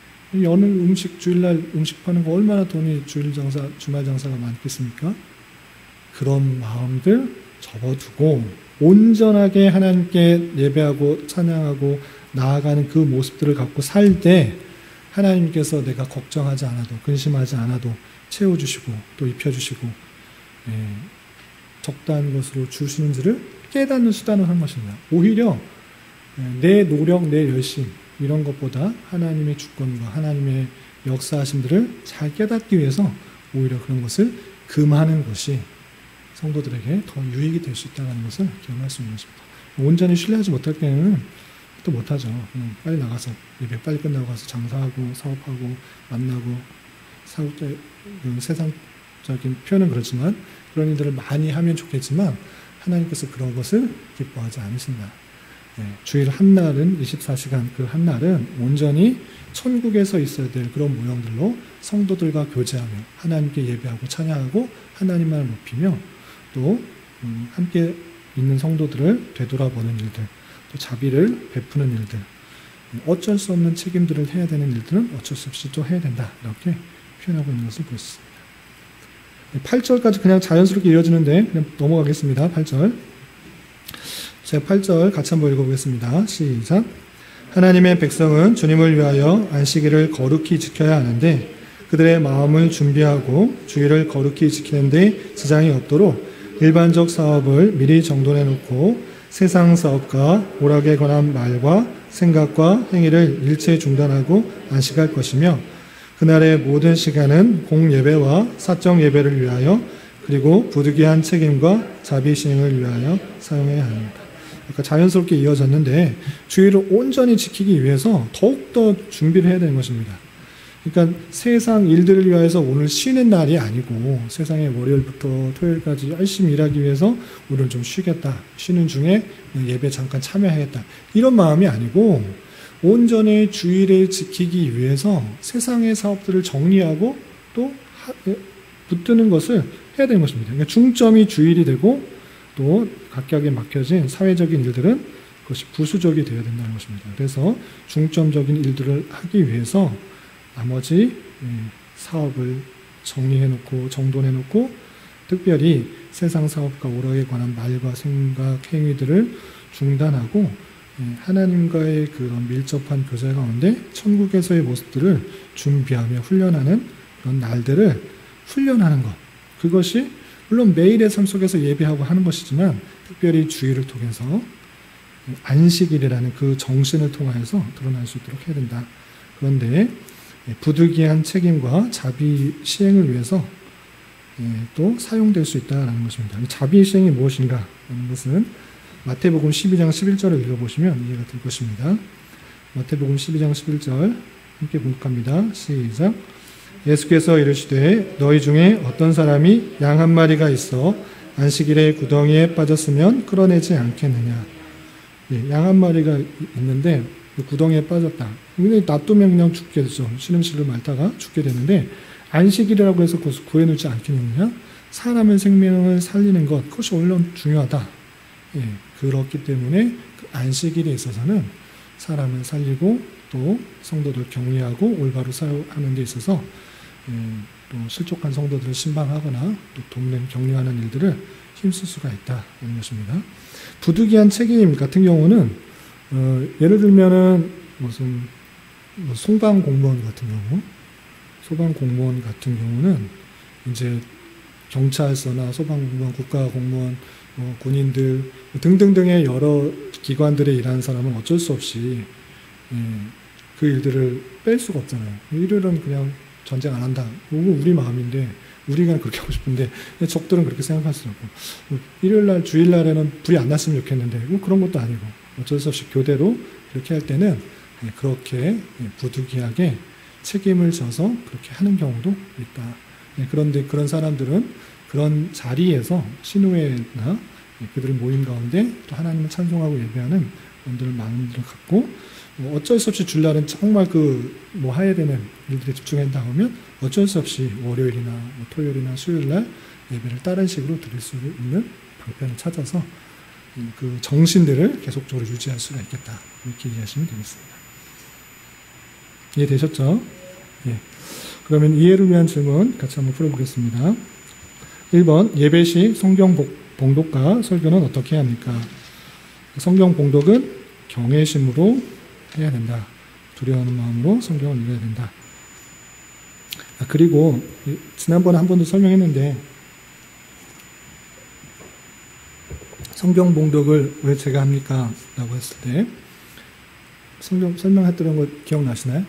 어느 음식 주일날 음식 파는 거 얼마나 돈이 주일 장사, 주말 장사가 많겠습니까? 그런 마음들 접어두고 온전하게 하나님께 예배하고 찬양하고 나아가는 그 모습들을 갖고 살 때 하나님께서 내가 걱정하지 않아도 근심하지 않아도 채워주시고 또 입혀주시고 적당한 것으로 주시는지를 깨닫는 수단을 한 것입니다. 오히려 내 노력, 내 열심 이런 것보다 하나님의 주권과 하나님의 역사하심들을 잘 깨닫기 위해서 오히려 그런 것을 금하는 것이 성도들에게 더 유익이 될 수 있다는 것을 기억할 수 있는 것입니다. 온전히 신뢰하지 못할 때는 또 못하죠. 빨리 나가서 예배 빨리 끝나고 가서 장사하고 사업하고 만나고 세상적인 표현은 그렇지만 그런 일들을 많이 하면 좋겠지만 하나님께서 그런 것을 기뻐하지 않으신다. 주일 한 날은 24시간 그 한 날은 온전히 천국에서 있어야 될 그런 모형들로 성도들과 교제하며 하나님께 예배하고 찬양하고 하나님만을 높이며 또 함께 있는 성도들을 되돌아보는 일들 또 자비를 베푸는 일들 어쩔 수 없는 책임들을 해야 되는 일들은 어쩔 수 없이 또 해야 된다. 이렇게 표현하고 있는 것을 볼 수 있습니다. 8절까지 그냥 자연스럽게 이어지는데 그냥 넘어가겠습니다. 8절 제가 8절 같이 한번 읽어보겠습니다. 시작. 하나님의 백성은 주님을 위하여 안식일을 거룩히 지켜야 하는데 그들의 마음을 준비하고 주일을 거룩히 지키는 데 지장이 없도록 일반적 사업을 미리 정돈해 놓고 세상 사업과 오락에 관한 말과 생각과 행위를 일체 중단하고 안식할 것이며 그날의 모든 시간은 공예배와 사적 예배를 위하여 그리고 부득이한 책임과 자비 시행을 위하여 사용해야 합니다. 그러니까 자연스럽게 이어졌는데 주일을 온전히 지키기 위해서 더욱더 준비를 해야 되는 것입니다. 그러니까 세상 일들을 위해서 오늘 쉬는 날이 아니고 세상에 월요일부터 토요일까지 열심히 일하기 위해서 오늘 좀 쉬겠다. 쉬는 중에 예배 잠깐 참여하겠다. 이런 마음이 아니고 온전히 주일을 지키기 위해서 세상의 사업들을 정리하고 또 붙드는 것을 해야 되는 것입니다. 그러니까 중점이 주일이 되고 또 각각에 맡겨진 사회적인 일들은 그것이 부수적이 되어야 된다는 것입니다. 그래서 중점적인 일들을 하기 위해서 나머지 사업을 정리해놓고 정돈해놓고 특별히 세상 사업과 오락에 관한 말과 생각, 행위들을 중단하고 하나님과의 그런 밀접한 교제 가운데 천국에서의 모습들을 준비하며 훈련하는 그런 날들을 훈련하는 것. 그것이 물론 매일의 삶 속에서 예배하고 하는 것이지만 특별히 주일을 통해서 안식일이라는 그 정신을 통하여서 드러날 수 있도록 해야 된다. 그런데 부득이한 책임과 자비 시행을 위해서 또 사용될 수 있다는 것입니다. 자비 시행이 무엇인가 하는 것은 마태복음 12장 11절을 읽어보시면 이해가 될 것입니다. 마태복음 12장 11절 함께 봉독합니다. 시작. 예수께서 이르시되 너희 중에 어떤 사람이 양 한 마리가 있어 안식일에 구덩이에 빠졌으면 끌어내지 않겠느냐. 양 한 마리가 있는데 구덩이에 빠졌다. 근데 놔두면 그냥 죽게 되죠. 시름시름 앓다가 죽게 되는데 안식일이라고 해서 그것을 구해놓지 않겠느냐. 사람의 생명을 살리는 것 그것이 얼마나 중요하다. 그렇기 때문에 그 안식일에 있어서는 사람을 살리고 또 성도들 격리하고 올바로 사용하는 데 있어서 또 실족한 성도들을 신방하거나 또 돕는 격려하는 일들을 힘쓸 수가 있다는 것입니다. 부득이한 책임 같은 경우는 예를 들면은 무슨 소방 공무원 같은 경우는 이제 경찰서나 소방공무원, 국가공무원, 군인들 등등등의 여러 기관들에 일하는 사람은 어쩔 수 없이 그 일들을 뺄 수가 없잖아요. 일요일은 그냥 전쟁 안 한다. 이거 우리 마음인데 우리가 그렇게 하고 싶은데 적들은 그렇게 생각할 수 없고 일요일날 주일날에는 불이 안 났으면 좋겠는데 그런 것도 아니고 어쩔 수 없이 교대로 이렇게 할 때는 그렇게 부득이하게 책임을 져서 그렇게 하는 경우도 있다. 그런데 그런 사람들은 그런 자리에서 신우회나 그들의 모임 가운데 또 하나님을 찬송하고 예배하는 분들 마음들을 갖고 어쩔 수 없이 주일날은 정말 해야 되는 일들에 집중한다 하면 어쩔 수 없이 월요일이나 토요일이나 수요일날 예배를 다른 식으로 드릴 수 있는 방편을 찾아서 그 정신들을 계속적으로 유지할 수가 있겠다. 이렇게 이해하시면 되겠습니다. 이해되셨죠? 예. 그러면 이해를 위한 질문 같이 한번 풀어보겠습니다. 1번, 예배 시 성경 봉독과 설교는 어떻게 해야 합니까? 성경 봉독은 경외심으로 해야 된다. 두려워하는 마음으로 성경을 읽어야 된다. 그리고 지난번에 한 번도 설명했는데 성경 봉독을 왜 제가 합니까? 라고 했을 때 성경 설명했던 거 기억나시나요?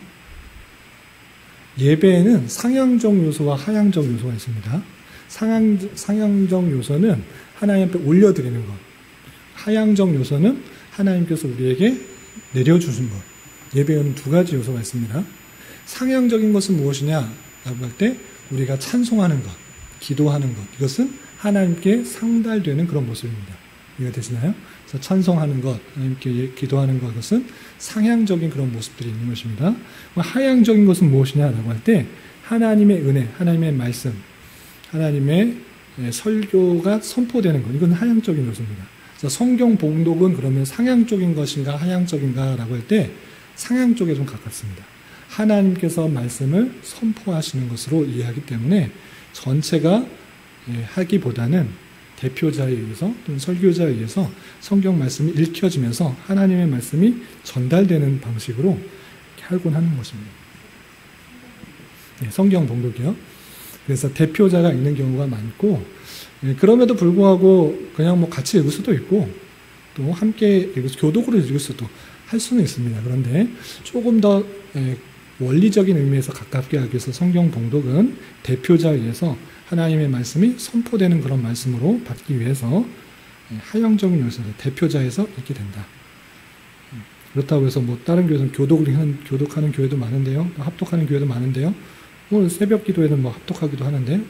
예배에는 상향적 요소와 하향적 요소가 있습니다. 상향적 요소는 하나님 앞에 올려드리는 것. 하향적 요소는 하나님께서 우리에게 내려주신 것. 예배에는 두 가지 요소가 있습니다. 상향적인 것은 무엇이냐라고 할 때 우리가 찬송하는 것, 기도하는 것. 이것은 하나님께 상달되는 그런 모습입니다. 이해가 되시나요? 그래서 찬송하는 것, 하나님께 기도하는 것, 그것은 상향적인 그런 모습들이 있는 것입니다. 하향적인 것은 무엇이냐라고 할 때 하나님의 은혜, 하나님의 말씀, 하나님의 설교가 선포되는 것, 이건 하향적인 요소입니다. 그래서 성경 봉독은 그러면 상향적인 것인가 하향적인가라고 할 때 상향 쪽에 좀 가깝습니다. 하나님께서 말씀을 선포하시는 것으로 이해하기 때문에 전체가 하기보다는 대표자에 의해서 또는 설교자에 의해서 성경 말씀이 읽혀지면서 하나님의 말씀이 전달되는 방식으로 하곤 하는 것입니다. 성경 봉독이요. 그래서 대표자가 읽는 경우가 많고 그럼에도 불구하고 그냥 같이 읽을 수도 있고 또 함께 교독으로 읽을 수도 할 수는 있습니다. 그런데 조금 더 원리적인 의미에서 가깝게 하기 위해서 성경 봉독은 대표자에 의해서 하나님의 말씀이 선포되는 그런 말씀으로 받기 위해서 하향적인 요소를 대표자에서 읽게 된다. 그렇다고 해서 다른 교회에서는 교독하는 교회도 많은데요. 합독하는 교회도 많은데요. 새벽 기도에는 합독하기도 하는데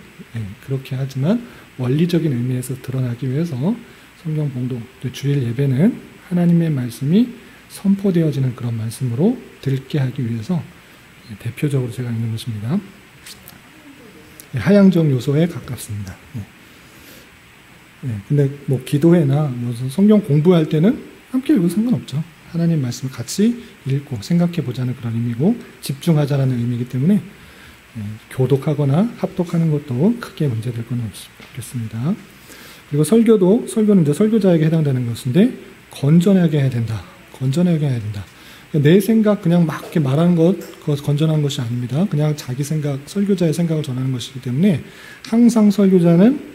그렇게 하지만 원리적인 의미에서 드러나기 위해서 성경 봉독, 주일 예배는 하나님의 말씀이 선포되어지는 그런 말씀으로 듣게 하기 위해서 대표적으로 제가 읽는 것입니다. 하향적 요소에 가깝습니다. 근데 기도회나 성경 공부할 때는 함께 읽어도 상관없죠. 하나님 말씀을 같이 읽고 생각해 보자는 그런 의미고 집중하자라는 의미이기 때문에 교독하거나 합독하는 것도 크게 문제될 건 없겠습니다. 그리고 설교는 이제 설교자에게 해당되는 것인데 건전하게 해야 된다. 건전하게 해야 된다. 내 생각 그냥 막 이렇게 말하는 그거 건전한 것이 아닙니다. 그냥 자기 생각, 설교자의 생각을 전하는 것이기 때문에 항상 설교자는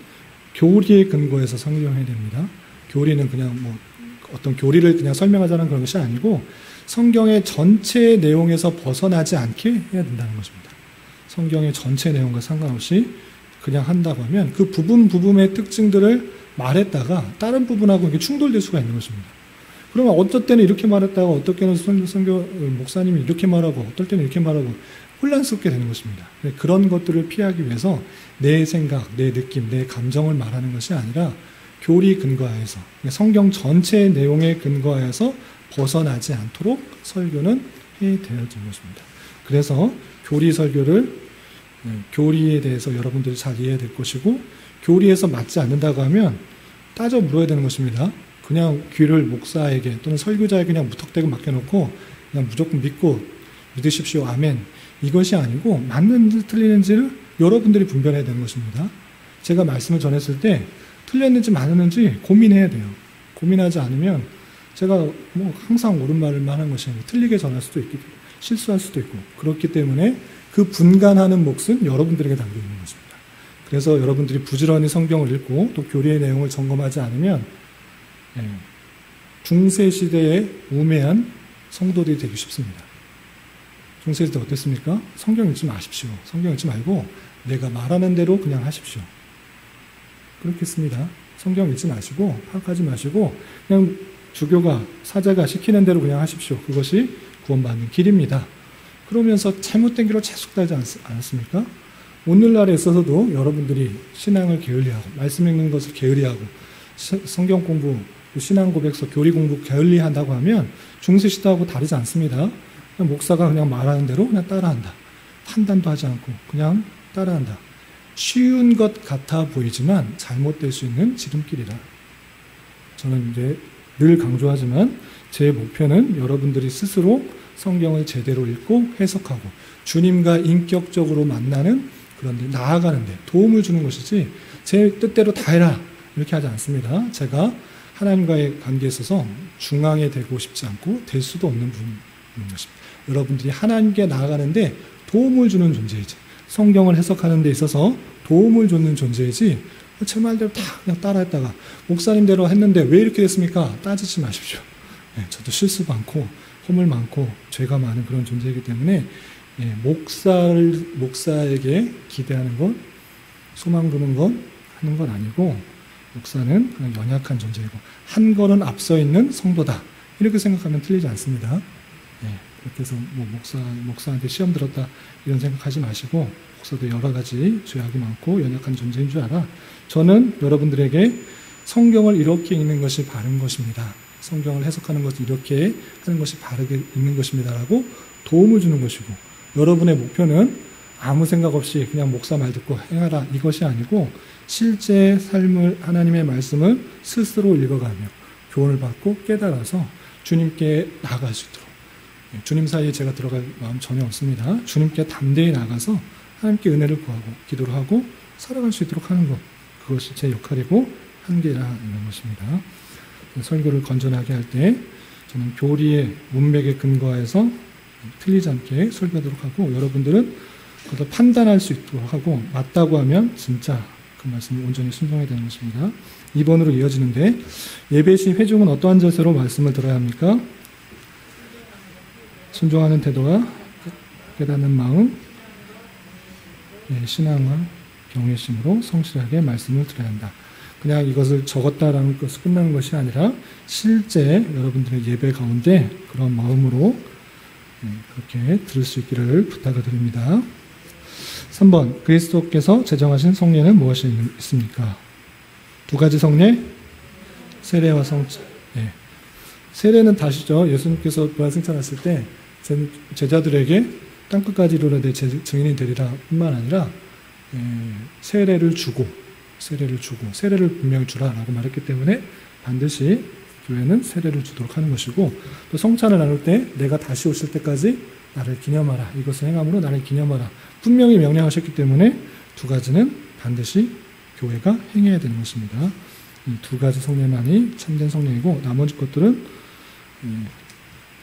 교리에 근거해서 설명해야 됩니다. 교리는 그냥 어떤 교리를 그냥 설명하자는 그런 것이 아니고 성경의 전체 내용에서 벗어나지 않게 해야 된다는 것입니다. 성경의 전체 내용과 상관없이 그냥 한다고 하면 그 부분의 특징들을 말했다가 다른 부분하고 이게 충돌될 수가 있는 것입니다. 그러면 어떨 때는 이렇게 말했다가 어떨 때는 목사님이 이렇게 말하고 어떨 때는 이렇게 말하고 혼란스럽게 되는 것입니다. 그런 것들을 피하기 위해서 내 생각, 내 느낌, 내 감정을 말하는 것이 아니라 교리 근거하여서 성경 전체의 내용에 근거하여서 벗어나지 않도록 설교는 되어진 것입니다. 그래서 교리 설교를 교리에 대해서 여러분들이 잘 이해해야 될 것이고 교리에서 맞지 않는다고 하면 따져 물어야 되는 것입니다. 그냥 귀를 목사에게 또는 설교자에게 그냥 무턱대고 맡겨놓고 그냥 무조건 믿고 믿으십시오. 아멘. 이것이 아니고 맞는지 틀리는지를 여러분들이 분별해야 되는 것입니다. 제가 말씀을 전했을 때 틀렸는지 맞았는지 고민해야 돼요. 고민하지 않으면 제가 뭐 항상 옳은 말을만 하는 것이 아니고 틀리게 전할 수도 있고 실수할 수도 있고 그렇기 때문에 그 분간하는 몫은 여러분들에게 담겨 있는 것입니다. 그래서 여러분들이 부지런히 성경을 읽고 또 교리의 내용을 점검하지 않으면 중세시대에 우매한 성도들이 되기 쉽습니다. 중세시대 어땠습니까? 성경 읽지 마십시오. 성경 읽지 말고 내가 말하는 대로 그냥 하십시오. 그렇겠습니다. 성경 읽지 마시고 파악하지 마시고 그냥 주교가 사제가 시키는 대로 그냥 하십시오. 그것이 구원받는 길입니다. 그러면서 잘못된 길로 계속 달지 않았습니까? 오늘날에 있어서도 여러분들이 신앙을 게을리하고 말씀 읽는 것을 게을리하고 성경 공부, 신앙 고백서, 교리 공부 게을리한다고 하면 중세시대하고 다르지 않습니다. 그냥 목사가 그냥 말하는 대로 그냥 따라한다. 판단도 하지 않고 그냥 따라한다. 쉬운 것 같아 보이지만 잘못될 수 있는 지름길이다. 저는 이제 늘 강조하지만 제 목표는 여러분들이 스스로 성경을 제대로 읽고 해석하고 주님과 인격적으로 만나는 그런 데 나아가는데 도움을 주는 것이지 제 뜻대로 다 해라 이렇게 하지 않습니다. 제가 하나님과의 관계에 있어서 중앙에 되고 싶지 않고 될 수도 없는 분인 것입니다. 여러분들이 하나님께 나아가는데 도움을 주는 존재이지 성경을 해석하는 데 있어서 도움을 주는 존재이지 제 말대로 다 그냥 따라했다가 목사님대로 했는데 왜 이렇게 됐습니까? 따지지 마십시오. 저도 실수 많고 허물 많고 죄가 많은 그런 존재이기 때문에 목사에게 기대하는 것, 소망 두는 것 하는 건 아니고 목사는 그냥 연약한 존재이고 한 걸음 앞서 있는 성도다. 이렇게 생각하면 틀리지 않습니다. 그렇게 해서 뭐 목사한테 시험 들었다 이런 생각하지 마시고 목사도 여러 가지 죄악이 많고 연약한 존재인 줄 알아. 저는 여러분들에게 성경을 이렇게 읽는 것이 바른 것입니다. 성경을 해석하는 것을 이렇게 하는 것이 바르게 읽는 것입니다라고 도움을 주는 것이고 여러분의 목표는 아무 생각 없이 그냥 목사 말 듣고 행하라 이것이 아니고 실제 삶을 하나님의 말씀을 스스로 읽어가며 교훈을 받고 깨달아서 주님께 나아갈 수 있도록 주님 사이에 제가 들어갈 마음 전혀 없습니다. 주님께 담대히 나가서 하나님께 은혜를 구하고 기도를 하고 살아갈 수 있도록 하는 것 그것이 제 역할이고 한계라는 것입니다. 설교를 건전하게 할 때 저는 교리의 문맥에 근거해서 틀리지 않게 설교하도록 하고 여러분들은 그것을 판단할 수 있도록 하고 맞다고 하면 진짜 그 말씀을 온전히 순종해야 되는 것입니다. 2번으로 이어지는데 예배 시 회중은 어떠한 자세로 말씀을 들어야 합니까? 순종하는 태도와 깨닫는 마음, 신앙과 경외심으로 성실하게 말씀을 들어야 한다. 그냥 이것을 적었다라는 것을 끝나는 것이 아니라 실제 여러분들의 예배 가운데 그런 마음으로 그렇게 들을 수 있기를 부탁을 드립니다. 3번 그리스도께서 제정하신 성례는 무엇이 있습니까? 두 가지 성례, 세례와 성찬. 세례는 다시죠. 예수님께서 부활승천하실 때 제자들에게 땅끝까지 이르러 내 증인이 되리라 뿐만 아니라 세례를 주고 세례를 분명히 주라라고 말했기 때문에 반드시 교회는 세례를 주도록 하는 것이고 또 성찬을 나눌 때 내가 다시 오실 때까지 나를 기념하라. 이것을 행함으로 나를 기념하라. 분명히 명령하셨기 때문에 두 가지는 반드시 교회가 행해야 되는 것입니다. 이 두 가지 성례만이 참된 성례이고 나머지 것들은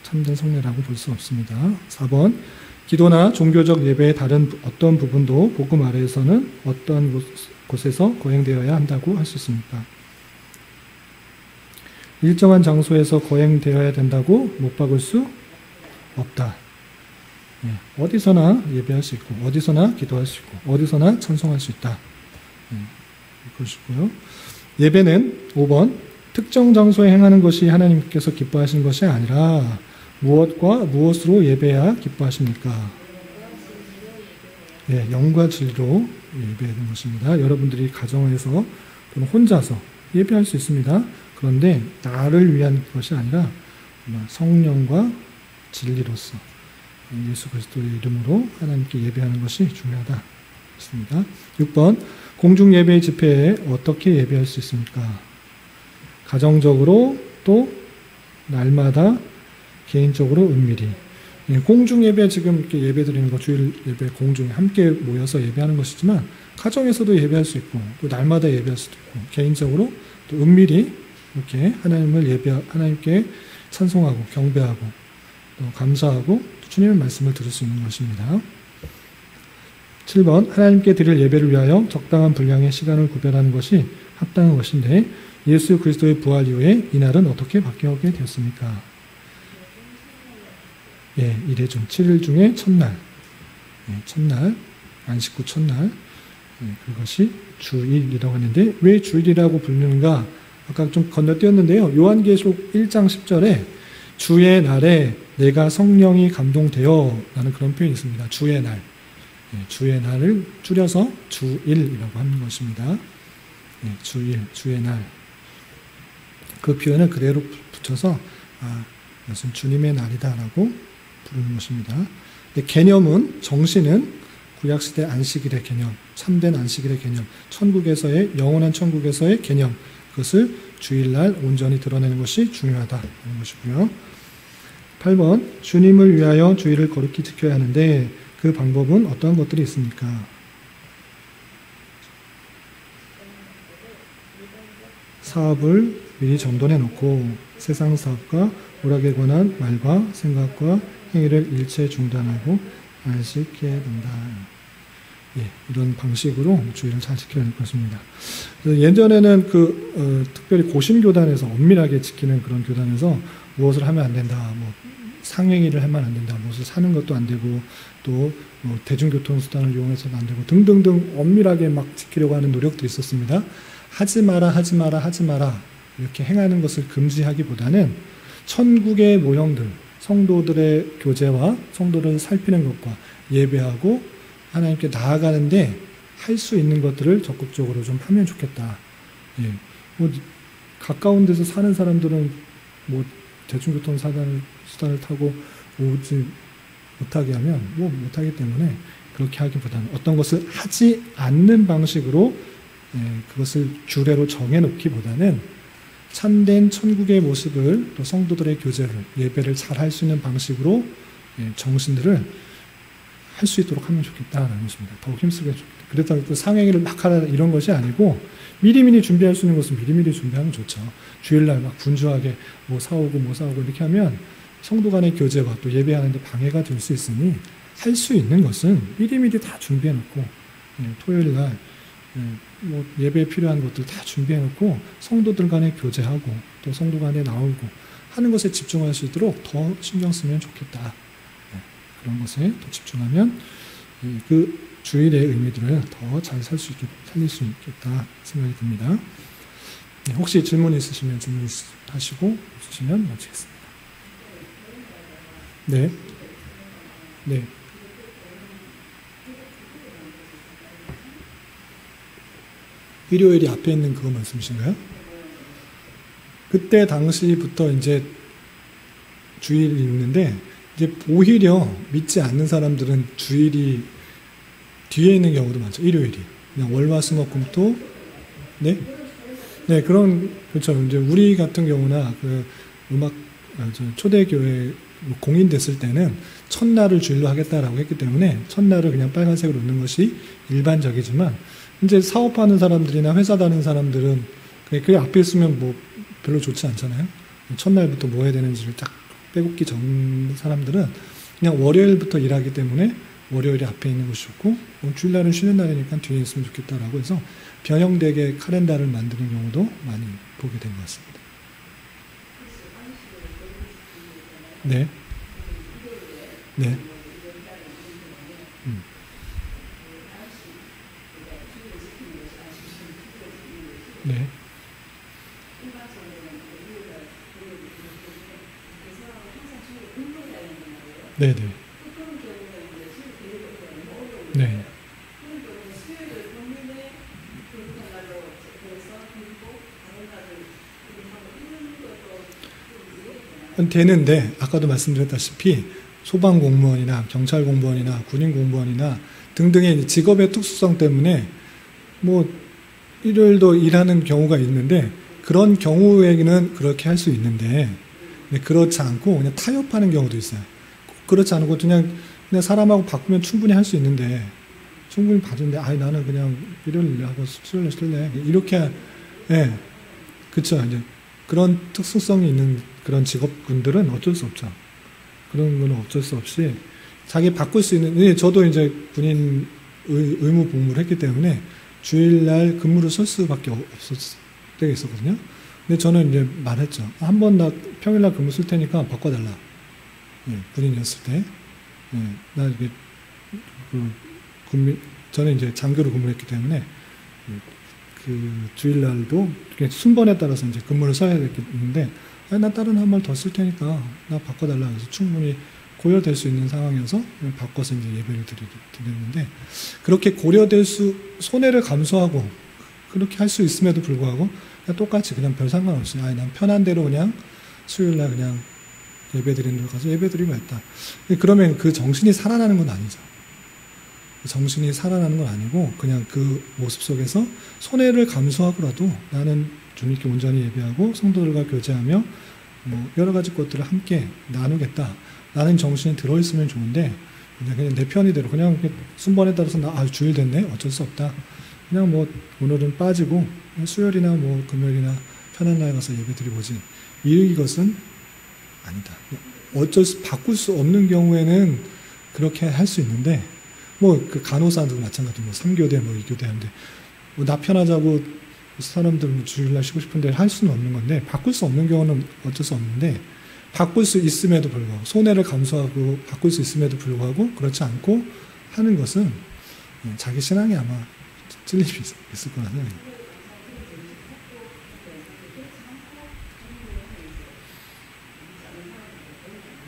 참된 성례라고 볼 수 없습니다. 4번 기도나 종교적 예배의 다른 어떤 부분도 복음 아래에서는 어떤 곳에서 거행되어야 한다고 할 수 있습니까? 일정한 장소에서 거행되어야 된다고 못 박을 수 없다. 어디서나 예배할 수 있고 어디서나 기도할 수 있고 어디서나 찬송할 수 있다. 그것이고요. 예배는 5번 특정 장소에 행하는 것이 하나님께서 기뻐하시는 것이 아니라 무엇과 무엇으로 예배해야 기뻐하십니까? 영과 진리로 예배하는 것입니다. 여러분들이 가정에서 또는 혼자서 예배할 수 있습니다. 그런데 나를 위한 것이 아니라 성령과 진리로서 예수 그리스도의 이름으로 하나님께 예배하는 것이 중요하다. 그렇습니다. 6번 공중 예배 집회에 어떻게 예배할 수 있습니까? 가정적으로 또 날마다 개인적으로 은밀히. 공중 예배 지금 이렇게 예배 드리는 거 주일 예배 공중에 함께 모여서 예배하는 것이지만 가정에서도 예배할 수 있고 또 날마다 예배할 수도 있고 개인적으로 또 은밀히 이렇게 하나님께 찬송하고 경배하고 또 감사하고 주님의 말씀을 들을 수 있는 것입니다. 7번 하나님께 드릴 예배를 위하여 적당한 분량의 시간을 구별하는 것이 합당한 것인데 예수 그리스도의 부활 이후에 이날은 어떻게 바뀌게 되었습니까? 예, 이래 중 7일 중에 첫날, 첫날, 안식 후 첫날, 그것이 주일이라고 하는데 왜 주일이라고 부르는가? 아까 좀 건너뛰었는데요. 요한계시록 1장 10절에 주의 날에 내가 성령이 감동되어 라는 그런 표현이 있습니다. 주의 날. 주의 날을 줄여서 주일이라고 하는 것입니다. 주일, 주의 날. 그 표현을 그대로 붙여서 이것은 주님의 날이다라고 부르는 것입니다. 개념은, 정신은 구약시대 안식일의 개념, 참된 안식일의 개념, 천국에서의, 영원한 천국에서의 개념, 그것을 주일날 온전히 드러내는 것이 중요하다는 것이고요. 8번, 주님을 위하여 주일을 거룩히 지켜야 하는데 그 방법은 어떠한 것들이 있습니까? 사업을 미리 정돈해 놓고 세상 사업과 오락에 관한 말과 생각과 행위를 일체 중단하고 안식해야 된다. 예, 이런 방식으로 주일을 잘 지켜야 될 것입니다. 예전에는 특별히 고심교단에서 엄밀하게 지키는 그런 교단에서 무엇을 하면 안 된다, 뭐 상행위를 하면 안 된다, 무엇을 사는 것도 안 되고 또 뭐 대중교통 수단을 이용해서도 안 되고 등등등 엄밀하게 막 지키려고 하는 노력들이 있었습니다. 하지 마라, 하지 마라, 하지 마라 이렇게 행하는 것을 금지하기보다는 천국의 모형들, 성도들의 교제와 성도를 살피는 것과 예배하고 하나님께 나아가는데 할 수 있는 것들을 적극적으로 좀 하면 좋겠다. 예. 뭐 가까운 데서 사는 사람들은 뭐 대중교통 수단을 타고 오지 못하게 하면 뭐 못하기 때문에 그렇게 하기보다는 어떤 것을 하지 않는 방식으로 그것을 규례로 정해놓기보다는 참된 천국의 모습을 또 성도들의 교제를 예배를 잘 할 수 있는 방식으로 정신들을 할 수 있도록 하면 좋겠다라는 것입니다. 더욱 힘쓰게 좋겠다. 그렇다고 또 상행위를 막 하라 이런 것이 아니고 미리미리 준비할 수 있는 것은 미리미리 준비하면 좋죠. 주일날 막 분주하게 뭐 사오고 이렇게 하면 성도 간의 교제와 또 예배하는데 방해가 될 수 있으니 할 수 있는 것은 미리미리 다 준비해놓고 토요일날 뭐 예배에 필요한 것들 다 준비해놓고 성도들 간에 교제하고 또 성도 간에 나오고 하는 것에 집중할 수 있도록 더 신경 쓰면 좋겠다. 그런 것에 더 집중하면 그 주일의 의미들을 더 잘 살릴 수 있겠다 생각이 듭니다. 혹시 질문 있으시면 질문하시고 없으시면 마치겠습니다. 네. 네. 일요일이 앞에 있는 그거 말씀이신가요? 그때 당시부터 이제 주일이 있는데 이제 오히려 믿지 않는 사람들은 주일이 뒤에 있는 경우도 많죠. 일요일이 그냥 월화수목금토 네 그렇죠. 이제 우리 같은 경우나 그 초대교회 공인됐을 때는 첫날을 주일로 하겠다라고 했기 때문에 첫날을 그냥 빨간색으로 넣는 것이 일반적이지만 이제 사업하는 사람들이나 회사 다니는 사람들은 그게 앞에 있으면 뭐 별로 좋지 않잖아요. 첫날부터 뭐 해야 되는지를 딱 빼곡히 전 사람들은 그냥 월요일부터 일하기 때문에 월요일이 앞에 있는 것이 좋고 주일날은 쉬는 날이니까 뒤에 있으면 좋겠다라고 해서 변형되게 카렌다를 만드는 경우도 많이 보게 된 것 같습니다. 네. 네. 네. 네네. 네. 되는데 아까도 말씀드렸다시피 소방공무원이나 경찰공무원이나 군인공무원이나 등등의 직업의 특수성 때문에 뭐 일요일도 일하는 경우가 있는데 그런 경우에는 그렇게 할 수 있는데, 그렇지 않고 그냥 타협하는 경우도 있어요. 꼭 그렇지 않고 그냥 사람하고 바꾸면 충분히 할 수 있는데, 충분히 봐주는데, 아이, 나는 그냥 일요일 하고 수요일 쓸래. 이렇게, 예. 그쵸. 이제 그런 특수성이 있는 그런 직업군들은 어쩔 수 없죠. 그런 거는 어쩔 수 없이 자기 바꿀 수 있는, 예, 저도 이제 군인 의무 복무를 했기 때문에 주일날 근무를 쓸 수밖에 없었을 때가 있었거든요. 근데 저는 이제 말했죠. 한 번 나 평일날 근무 쓸 테니까 바꿔달라. 예, 군인이었을 때. 예, 나 이게, 저는 이제 장교로 근무를 했기 때문에, 그 주일날도 그냥 순번에 따라서 이제 근무를 써야 되는데, 나 다른 한 번 더 쓸 테니까 나 바꿔달라. 그래서 충분히 고려될 수 있는 상황이어서 바꿔서 이제 예배를 드렸는데, 그렇게 고려될 손해를 감수하고 그렇게 할 수 있음에도 불구하고 그냥 똑같이 그냥 별 상관없이 난 편한 대로 그냥 수요일날 그냥 예배 드리는 데 가서 예배 드리면 했다. 그러면 그 정신이 살아나는 건 아니죠. 정신이 살아나는 건 아니고 그냥 그 모습 속에서 손해를 감수하고라도 나는 주님께 온전히 예배하고 성도들과 교제하며 뭐 여러 가지 것들을 함께 나누겠다. 나는 정신이 들어있으면 좋은데 그냥 내 편의대로 그냥 순번에 따라서 주일 됐네 어쩔 수 없다. 그냥 뭐 오늘은 빠지고 수요일이나 뭐 금요일이나 편한 날 가서 예배 드리보지. 이것은 아니다. 바꿀 수 없는 경우에는 그렇게 할 수 있는데 뭐 그 간호사도 마찬가지로 뭐 3교대 뭐 2교대 하는데 뭐 나 편하자고 사람들 뭐 주일날 쉬고 싶은데 할 수는 없는 건데 바꿀 수 없는 경우는 어쩔 수 없는데 바꿀 수 있음에도 불구하고 손해를 감수하고 바꿀 수 있음에도 불구하고 그렇지 않고 하는 것은 자기 신앙에 아마 찔림이 있을 거라 생각해요.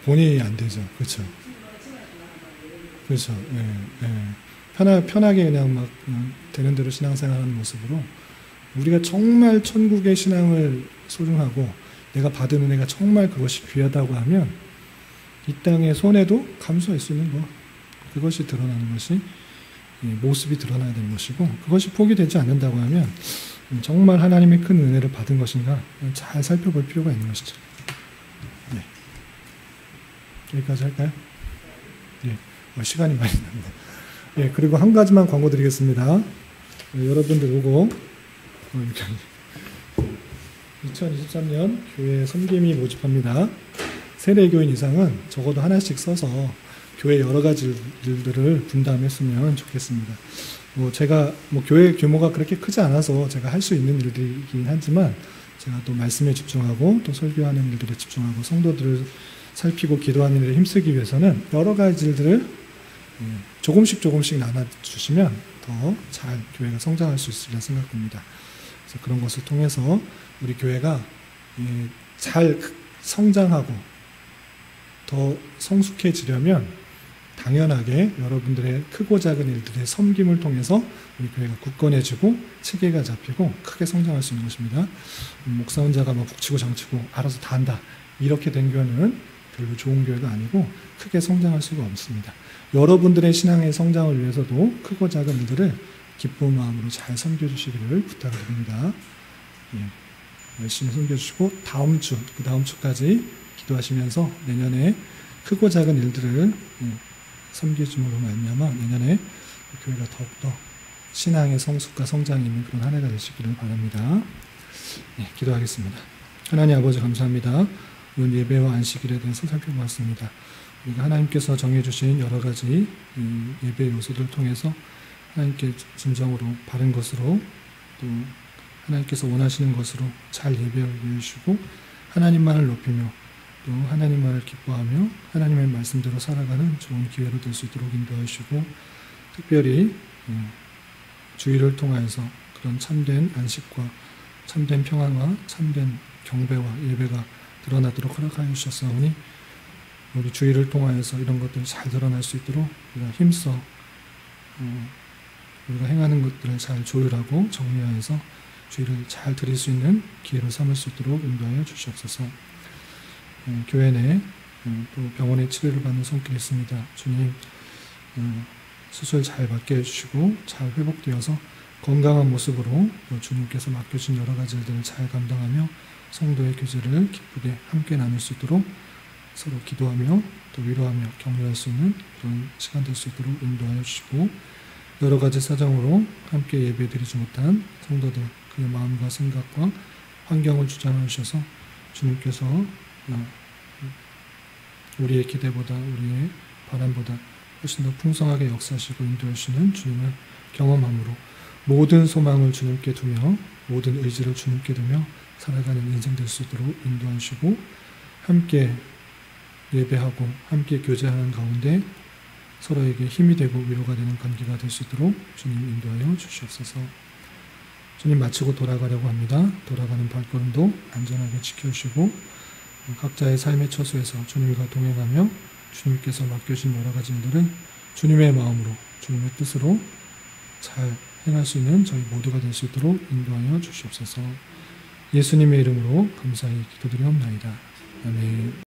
본인이 안 되죠. 그렇죠. 그렇죠. 예, 예. 편하게 그냥 되는 대로 신앙생활하는 모습으로 우리가 정말 천국의 신앙을 소중하고 내가 받은 은혜가 정말 그것이 귀하다고 하면 이 땅의 손해도 감수할 수 있는 것. 그것이 드러나는 것이 모습이 드러나야 되는 것이고 그것이 포기되지 않는다고 하면 정말 하나님의 큰 은혜를 받은 것인가 잘 살펴볼 필요가 있는 것이죠. 네. 여기까지 할까요? 예. 시간이 많이 남네. 예, 그리고 한 가지만 광고 드리겠습니다. 여러분들 오고 2023년 교회 섬김이 모집합니다. 세례교인 이상은 적어도 하나씩 써서 교회 여러 가지 일들을 분담했으면 좋겠습니다. 제가 교회 규모가 그렇게 크지 않아서 제가 할 수 있는 일들이긴 하지만 제가 또 말씀에 집중하고 또 설교하는 일들에 집중하고 성도들을 살피고 기도하는 일에 힘쓰기 위해서는 여러 가지 일들을 조금씩 나눠주시면 더 잘 교회가 성장할 수 있으리라 생각합니다. 그래서 그런 것을 통해서 우리 교회가 잘 성장하고 더 성숙해지려면 당연하게 여러분들의 크고 작은 일들의 섬김을 통해서 우리 교회가 굳건해지고 체계가 잡히고 크게 성장할 수 있는 것입니다. 목사 혼자가 북치고 장치고 알아서 다 한다. 이렇게 된 교회는 별로 좋은 교회가 아니고 크게 성장할 수가 없습니다. 여러분들의 신앙의 성장을 위해서도 크고 작은 일들을 기쁜 마음으로 잘 섬겨주시기를 부탁드립니다. 예, 열심히 섬겨주시고 그 다음 주까지 기도하시면서 내년에 크고 작은 일들을 섬겨줌으로 말미암아 내년에 교회가 더욱더 신앙의 성숙과 성장이 있는 그런 한 해가 되시기를 바랍니다. 예, 기도하겠습니다. 하나님 아버지 감사합니다. 오늘 예배와 안식일에 대해서 살펴보았습니다. 우리가 하나님께서 정해주신 여러 가지 예배 요소들을 통해서 하나님께 진정으로 바른 것으로 또 하나님께서 원하시는 것으로 잘 예배하게 해주시고 하나님만을 높이며 또 하나님만을 기뻐하며 하나님의 말씀대로 살아가는 좋은 기회로 될 수 있도록 인도하시고 특별히 주일을 통하여서 그런 참된 안식과 참된 평안과 참된 경배와 예배가 드러나도록 허락하여 주셨사오니 우리 주일을 통하여서 이런 것들이 잘 드러날 수 있도록 우리가 힘써 우리가 행하는 것들을 잘 조율하고 정리하여서 주일을 잘 드릴 수 있는 기회로 삼을 수 있도록 인도하여 주시옵소서. 교회 내 또 병원에 치료를 받는 손길이 있습니다. 주님 수술 잘 받게 해주시고 잘 회복되어서 건강한 모습으로 또 주님께서 맡겨주신 여러 가지 일들을 잘 감당하며 성도의 교제를 기쁘게 함께 나눌 수 있도록 서로 기도하며 또 위로하며 격려할 수 있는 그런 시간 될 수 있도록 인도하여 주시고, 여러 가지 사정으로 함께 예배드리지 못한 성도들 그의 마음과 생각과 환경을 주장해 주셔서 주님께서 우리의 기대보다 우리의 바람보다 훨씬 더 풍성하게 역사하시고 인도하시는 주님을 경험함으로 모든 소망을 주님께 두며 모든 의지를 주님께 두며 살아가는 인생 될 수 있도록 인도하시고, 함께 예배하고 함께 교제하는 가운데 서로에게 힘이 되고 위로가 되는 관계가 될 수 있도록 주님 인도하여 주시옵소서. 주님, 마치고 돌아가려고 합니다. 돌아가는 발걸음도 안전하게 지켜주시고 각자의 삶의 처소에서 주님과 동행하며 주님께서 맡겨진 여러 가지 일들을 주님의 마음으로 주님의 뜻으로 잘 행할 수 있는 저희 모두가 될 수 있도록 인도하여 주시옵소서. 예수님의 이름으로 감사히 기도드리옵나이다. 아멘.